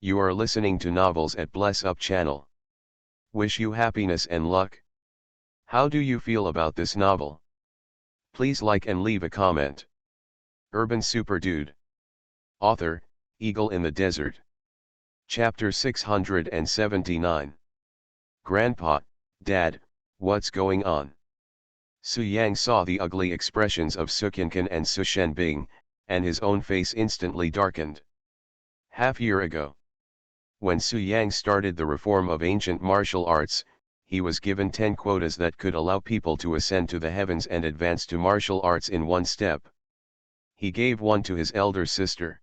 You are listening to Novels at Bless Up channel. Wish you happiness and luck. How do you feel about this novel? Please like and leave a comment. Urban Super Dude. Author, Eagle in the Desert. Chapter 679. Grandpa, Dad, what's going on? Su Yang saw the ugly expressions of Su Qinqin and Su Shenbing, and his own face instantly darkened. Half-year ago, when Su Yang started the reform of ancient martial arts, he was given 10 quotas that could allow people to ascend to the heavens and advance to martial arts in one step. He gave one to his elder sister.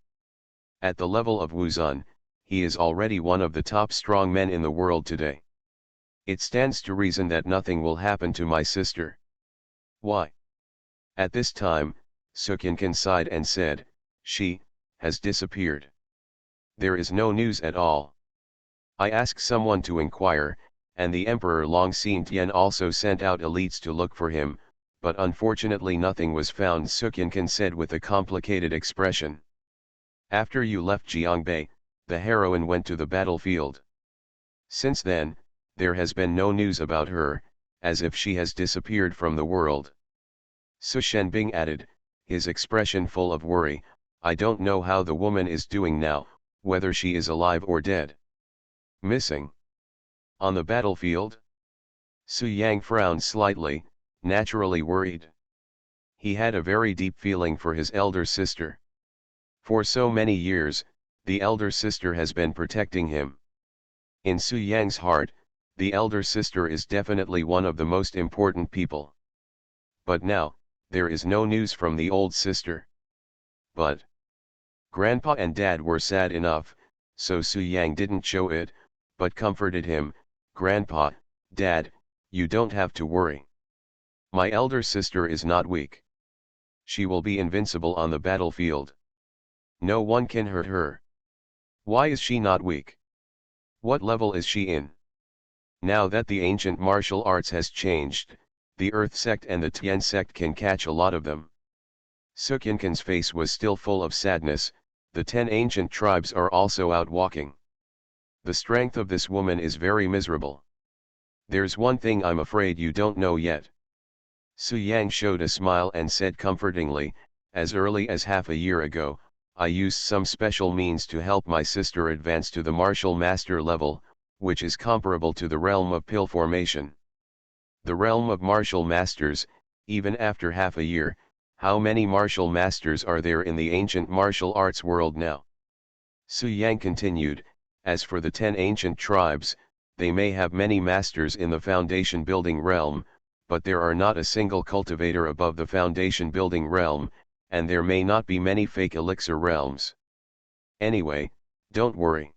At the level of Wuzun, he is already one of the top strong men in the world today. It stands to reason that nothing will happen to my sister. Why? At this time, Su Qinqin sighed and said, she has disappeared. There is no news at all. I asked someone to inquire, and the Emperor Long Xintian also sent out elites to look for him, but unfortunately nothing was found, Su Qinqin said with a complicated expression. After you left Jiangbei, the heroine went to the battlefield. Since then, there has been no news about her, as if she has disappeared from the world. Su Shenbing added, his expression full of worry, I don't know how the woman is doing now, whether she is alive or dead. Missing? On the battlefield? Su Yang frowned slightly, naturally worried. He had a very deep feeling for his elder sister. For so many years, the elder sister has been protecting him. In Su Yang's heart, the elder sister is definitely one of the most important people. But now, there is no news from the old sister. But Grandpa and Dad were sad enough, so Su Yang didn't show it, but comforted him, Grandpa, Dad, you don't have to worry. My elder sister is not weak. She will be invincible on the battlefield. No one can hurt her. Why is she not weak? What level is she in? Now that the ancient martial arts has changed, the Earth sect and the Tian sect can catch a lot of them. Su Qinqin's face was still full of sadness. The 10 ancient tribes are also out walking. The strength of this woman is very miserable. There's one thing I'm afraid you don't know yet. Su Yang showed a smile and said comfortingly, as early as half a year ago, I used some special means to help my sister advance to the martial master level, which is comparable to the realm of pill formation. The realm of martial masters, even after half a year, how many martial masters are there in the ancient martial arts world now? Su Yang continued, as for the 10 ancient tribes, they may have many masters in the foundation building realm, but there are not a single cultivator above the foundation building realm, and there may not be many fake elixir realms. Anyway, don't worry.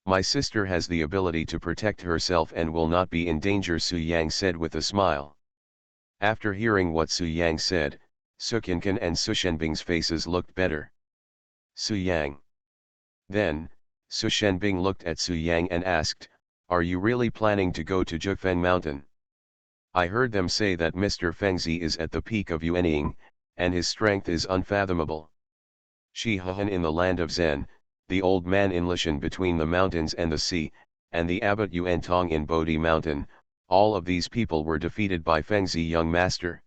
My sister has the ability to protect herself and will not be in danger, Su Yang said with a smile. After hearing what Su Yang said, Su Qinqin and Su Shenbing's faces looked better. Su Yang. Then, Su Shenbing looked at Su Yang and asked, are you really planning to go to Jufeng Mountain? I heard them say that Mr. Fengzi is at the peak of Yuanying, and his strength is unfathomable. Shi Hehan in the land of Zen, the old man in Lishan between the mountains and the sea, and the abbot Yuan Tong in Bodhi Mountain, all of these people were defeated by Fengzi young master.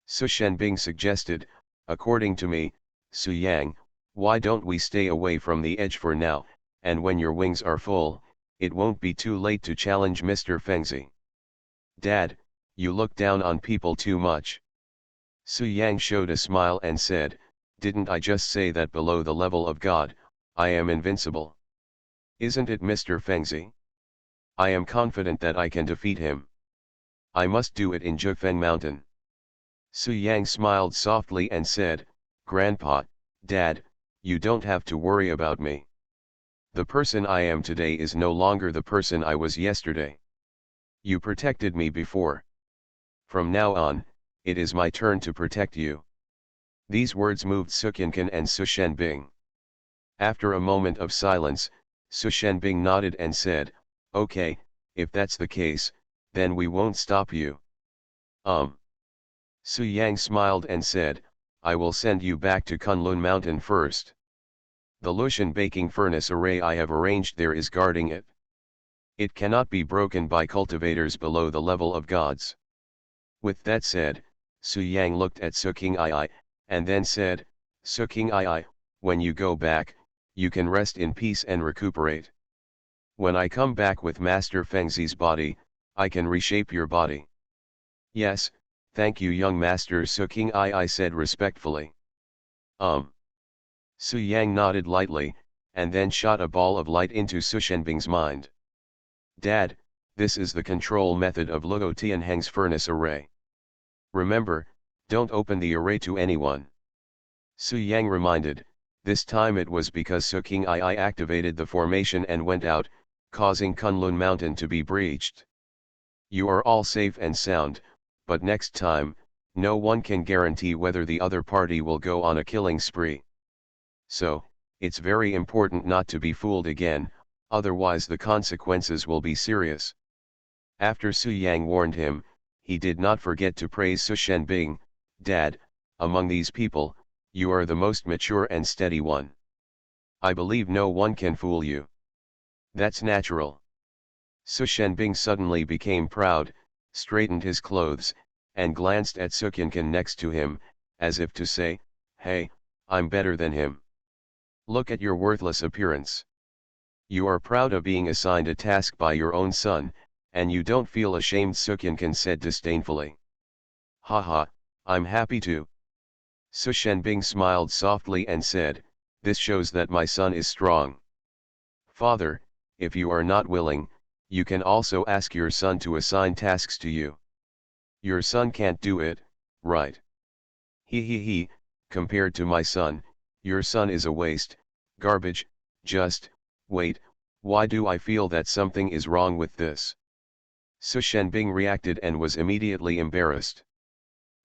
Su Shenbing suggested, according to me, Su Yang, why don't we stay away from the edge for now, and when your wings are full, it won't be too late to challenge Mr. Fengzi. Dad, you look down on people too much. Su Yang showed a smile and said, didn't I just say that below the level of God, I am invincible? Isn't it Mr. Fengzi? I am confident that I can defeat him. I must do it in Jufeng Mountain. Su Yang smiled softly and said, Grandpa, Dad, you don't have to worry about me. The person I am today is no longer the person I was yesterday. You protected me before. From now on, it is my turn to protect you. These words moved Su Qianqian and Su Shenbing. After a moment of silence, Su Shenbing nodded and said, okay, if that's the case, then we won't stop you. Su Yang smiled and said, I will send you back to Kunlun Mountain first. The Lushan baking furnace array I have arranged there is guarding it. It cannot be broken by cultivators below the level of gods. With that said, Su Yang looked at Su Qing'ai, and then said, Su Qing'ai, when you go back, you can rest in peace and recuperate. When I come back with Master Fengzi's body, I can reshape your body. Yes, thank you young master, Su Qing'ai said respectfully. Su Yang nodded lightly, and then shot a ball of light into Su Shenbing's mind. Dad, this is the control method of Luo Tianheng's furnace array. Remember, don't open the array to anyone. Su Yang reminded, this time it was because Su Qing'ai activated the formation and went out, causing Kunlun Mountain to be breached. You are all safe and sound, but next time, no one can guarantee whether the other party will go on a killing spree. So, it's very important not to be fooled again, otherwise the consequences will be serious. After Su Yang warned him, he did not forget to praise Su Shenbing, Dad, among these people, you are the most mature and steady one. I believe no one can fool you. That's natural. Su Shenbing suddenly became proud, straightened his clothes, and glanced at Su Qianqian next to him, as if to say, hey, I'm better than him. Look at your worthless appearance. You are proud of being assigned a task by your own son, and you don't feel ashamed, Su Qianqian said disdainfully. Haha, I'm happy to. Su Shenbing smiled softly and said, this shows that my son is strong. Father, if you are not willing, you can also ask your son to assign tasks to you. Your son can't do it, right? He, compared to my son, your son is a waste, garbage. Just, wait, why do I feel that something is wrong with this? Su Shenbing reacted and was immediately embarrassed.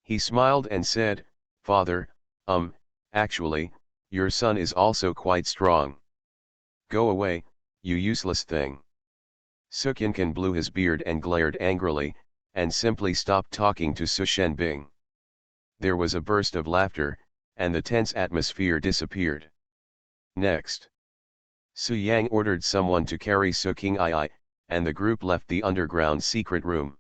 He smiled and said, Father, actually, your son is also quite strong. Go away, you useless thing. Su Qianqian blew his beard and glared angrily, and simply stopped talking to Su Shenbing. There was a burst of laughter, and the tense atmosphere disappeared. Next, Su Yang ordered someone to carry Su Qing'ai, and the group left the underground secret room.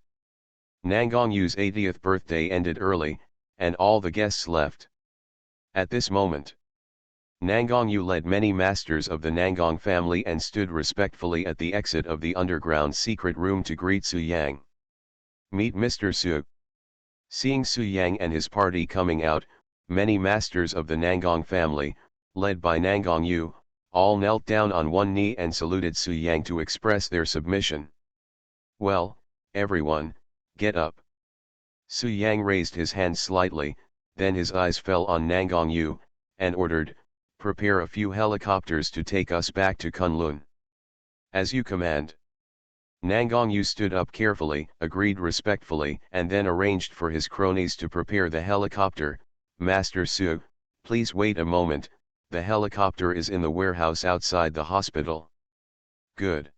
Nangongyu's 80th birthday ended early, and all the guests left. At this moment, Nangongyu led many masters of the Nangong family and stood respectfully at the exit of the underground secret room to greet Su Yang. Meet Mr. Su. Seeing Su Yang and his party coming out, many masters of the Nangong family, led by Nangongyu, all knelt down on one knee and saluted Su Yang to express their submission. Well, everyone, get up. Su Yang raised his hand slightly, then his eyes fell on Nangongyu, and ordered, prepare a few helicopters to take us back to Kunlun. As you command. Nangongyu stood up carefully, agreed respectfully, and then arranged for his cronies to prepare the helicopter. Master Su, please wait a moment, the helicopter is in the warehouse outside the hospital. Good.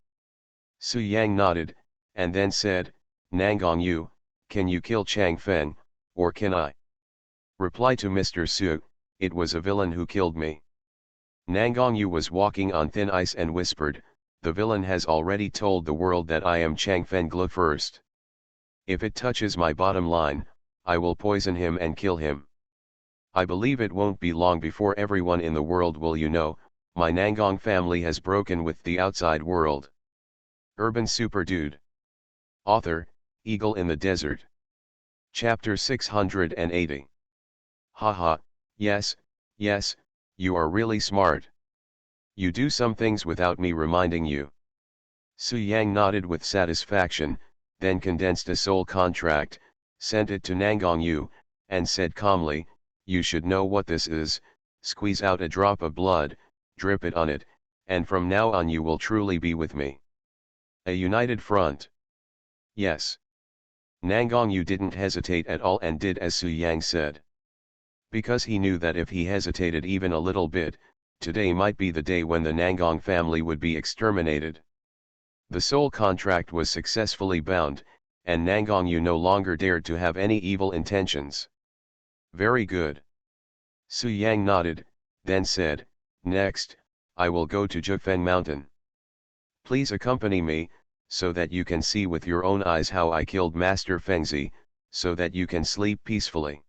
Su Yang nodded, and then said, Nangongyu, can you kill Chang Feng, or can I? Reply to Mr. Su, it was a villain who killed me. Nangongyu was walking on thin ice and whispered, the villain has already told the world that I am Chang Feng Glu first. If it touches my bottom line, I will poison him and kill him. I believe it won't be long before everyone in the world will my Nangong family has broken with the outside world. Urban Super Dude. Author, Eagle in the Desert. Chapter 680. Haha, yes, yes, you are really smart. You do some things without me reminding you. Su Yang nodded with satisfaction, then condensed a soul contract, sent it to Nangong Yu, and said calmly, you should know what this is, squeeze out a drop of blood, drip it on it, and from now on you will truly be with me. A united front. Yes. Nangong Yu didn't hesitate at all and did as Su Yang said. Because he knew that if he hesitated even a little bit, today might be the day when the Nangong family would be exterminated. The soul contract was successfully bound, and Nangong Yu no longer dared to have any evil intentions. Very good. Su Yang nodded, then said, next, I will go to Jufeng Mountain. Please accompany me, so that you can see with your own eyes how I killed Master Fengzi, so that you can sleep peacefully.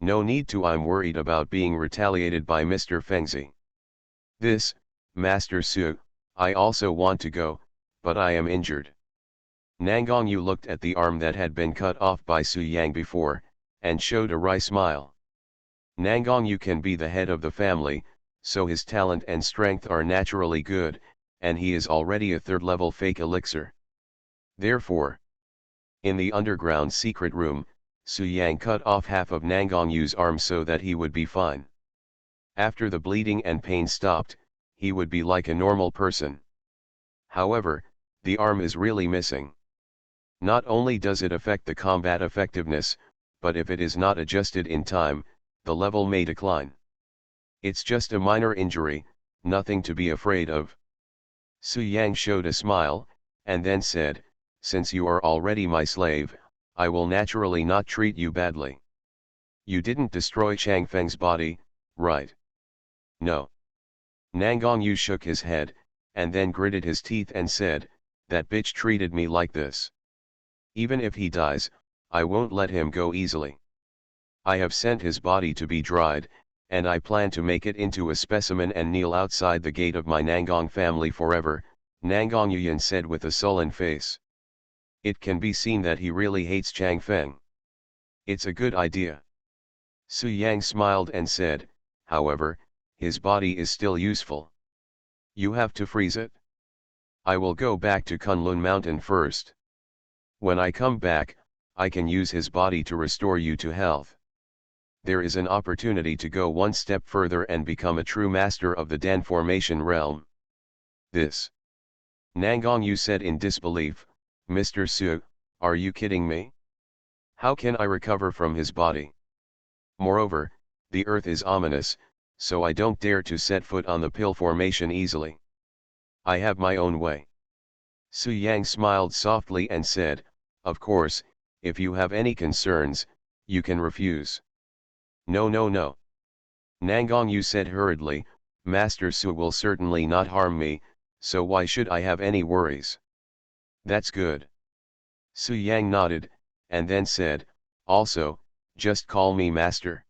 No need to, I'm worried about being retaliated by Mr. Fengzi. This, Master Su, I also want to go, but I am injured. Nangong Yu looked at the arm that had been cut off by Su Yang before, and showed a wry smile. Nangong Yu can be the head of the family, so his talent and strength are naturally good, and he is already a third-level fake elixir. Therefore, in the underground secret room, Su Yang cut off half of Nangong Yu's arm so that he would be fine. After the bleeding and pain stopped, he would be like a normal person. However, the arm is really missing. Not only does it affect the combat effectiveness, but if it is not adjusted in time, the level may decline. It's just a minor injury, nothing to be afraid of. Su Yang showed a smile, and then said, since you are already my slave, I will naturally not treat you badly. You didn't destroy Chang Feng's body, right? No. Nangong Yu shook his head, and then gritted his teeth and said, that bitch treated me like this. Even if he dies, I won't let him go easily. I have sent his body to be dried, and I plan to make it into a specimen and kneel outside the gate of my Nangong family forever, Nangong Yuyan said with a sullen face. It can be seen that he really hates Chang Feng. It's a good idea. Su Yang smiled and said, however, his body is still useful. You have to freeze it. I will go back to Kunlun Mountain first. When I come back, I can use his body to restore you to health. There is an opportunity to go one step further and become a true master of the Dan formation realm. This. Nangong Yu said in disbelief, Mr. Su, are you kidding me? How can I recover from his body? Moreover, the earth is ominous, so I don't dare to set foot on the pill formation easily. I have my own way. Su Yang smiled softly and said, of course, if you have any concerns, you can refuse. No, no, no. Nangong Yu said hurriedly, Master Su will certainly not harm me, so why should I have any worries? That's good. Su Yang nodded, and then said, also, just call me Master.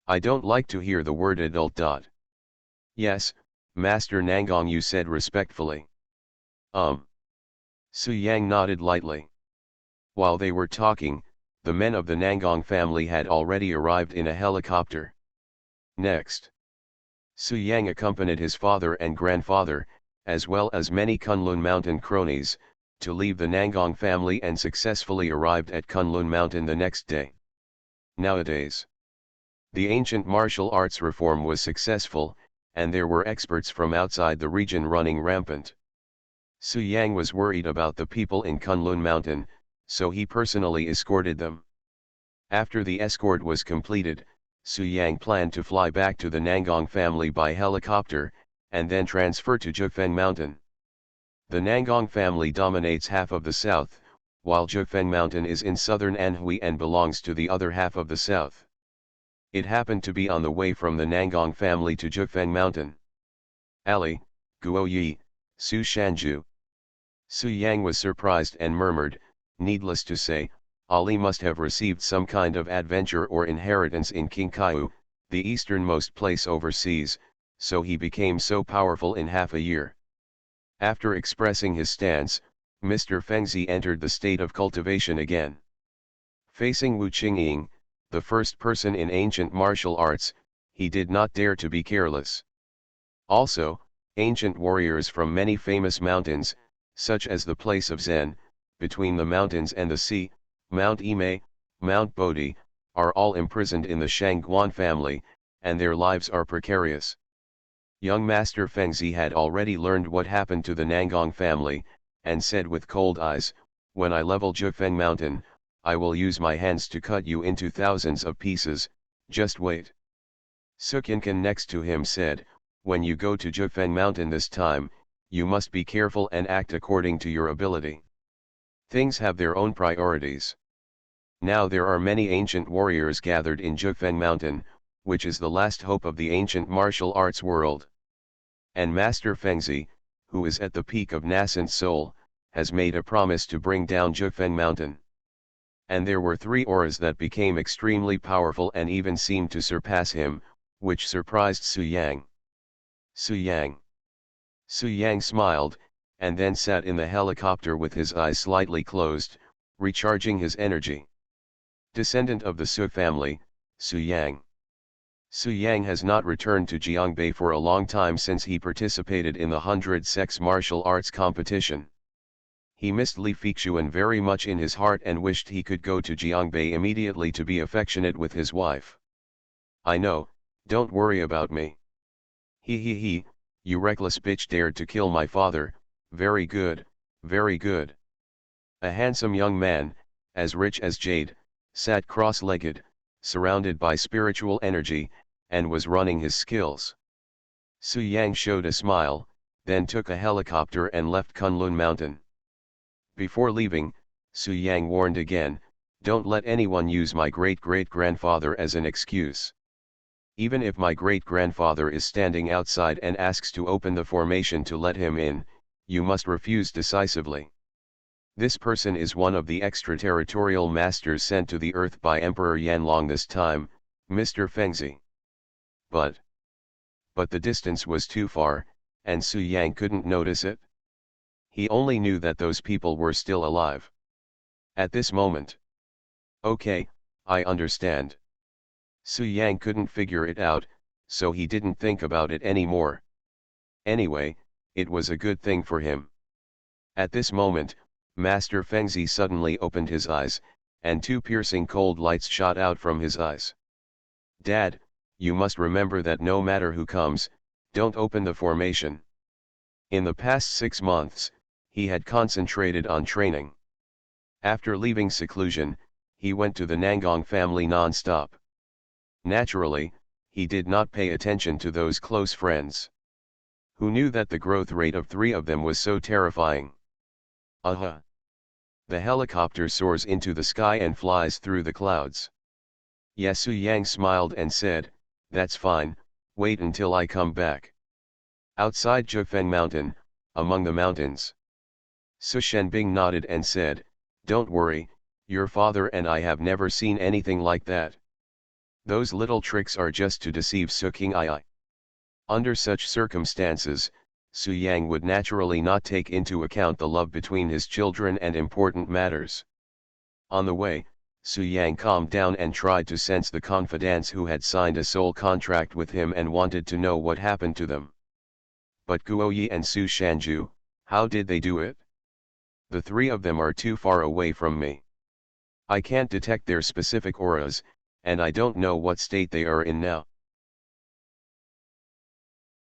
I don't like to hear the word adult. Yes, Master Nangong Yu said respectfully. Su Yang nodded lightly. While they were talking, the men of the Nangong family had already arrived in a helicopter. Next, Su Yang accompanied his father and grandfather, as well as many Kunlun Mountain cronies, to leave the Nangong family and successfully arrived at Kunlun Mountain the next day. Nowadays, the ancient martial arts reform was successful, and there were experts from outside the region running rampant. Su Yang was worried about the people in Kunlun Mountain, so he personally escorted them. After the escort was completed, Su Yang planned to fly back to the Nangong family by helicopter, and then transfer to Jufeng Mountain. The Nangong family dominates half of the south, while Jufeng Mountain is in southern Anhui and belongs to the other half of the south. It happened to be on the way from the Nangong family to Jufeng Mountain. Ali, Guo Yi, Su Shanju. Su Yang was surprised and murmured, Needless to say, Ali must have received some kind of adventure or inheritance in Kinkaiu, the easternmost place overseas, so he became so powerful in half a year. After expressing his stance, Mr. Fengzi entered the state of cultivation again. Facing Wu Qingying, the first person in ancient martial arts, he did not dare to be careless. Also, ancient warriors from many famous mountains, such as the place of Zen, between the mountains and the sea, Mount Imei, Mount Bodhi, are all imprisoned in the Shangguan family, and their lives are precarious. Young Master Fengzi had already learned what happened to the Nangong family, and said with cold eyes, "When I level Jufeng Mountain, I will use my hands to cut you into thousands of pieces, just wait." Sukinkan next to him said, "When you go to Jufeng Mountain this time, you must be careful and act according to your ability. Things have their own priorities. Now there are many ancient warriors gathered in Jufeng Mountain, which is the last hope of the ancient martial arts world. And Master Fengzi, who is at the peak of nascent soul, has made a promise to bring down Jufeng Mountain." And there were 3 auras that became extremely powerful and even seemed to surpass him, which surprised Su Yang. Su Yang. Su Yang smiled, and then sat in the helicopter with his eyes slightly closed, recharging his energy. Descendant of the Su family, Su Yang. Su Yang has not returned to Jiangbei for a long time since he participated in the 100 sex martial arts competition. He missed Li Feixuan very much in his heart and wished he could go to Jiangbei immediately to be affectionate with his wife. "I know, don't worry about me." He, "You reckless bitch dared to kill my father, very good, very good." A handsome young man, as rich as jade, sat cross-legged, surrounded by spiritual energy, and was running his skills. Su Yang showed a smile, then took a helicopter and left Kunlun Mountain. Before leaving, Su Yang warned again, "Don't let anyone use my great-great-grandfather as an excuse. Even if my great-grandfather is standing outside and asks to open the formation to let him in, you must refuse decisively. This person is one of the extraterritorial masters sent to the earth by Emperor Yanlong this time, Mr. Fengzi." But the distance was too far, and Su Yang couldn't notice it. He only knew that those people were still alive. At this moment. "Okay, I understand." Su Yang couldn't figure it out, so he didn't think about it anymore. Anyway, it was a good thing for him. At this moment, Master Fengzi suddenly opened his eyes, and 2 piercing cold lights shot out from his eyes. "Dad, you must remember that no matter who comes, don't open the formation." In the past 6 months, he had concentrated on training. After leaving seclusion, he went to the Nangong family non-stop. Naturally, he did not pay attention to those close friends. Who knew that the growth rate of 3 of them was so terrifying? Aha! The helicopter soars into the sky and flies through the clouds. Su Yang smiled and said, "That's fine, wait until I come back." Outside Jufeng Mountain, among the mountains. Su Shenbing nodded and said, "Don't worry, your father and I have never seen anything like that. Those little tricks are just to deceive Su Qingyai." Under such circumstances, Su Yang would naturally not take into account the love between his children and important matters. On the way, Su Yang calmed down and tried to sense the confidants who had signed a soul contract with him and wanted to know what happened to them. But Guoyi and Su Shanju, how did they do it? The 3 of them are too far away from me. I can't detect their specific auras, and I don't know what state they are in now.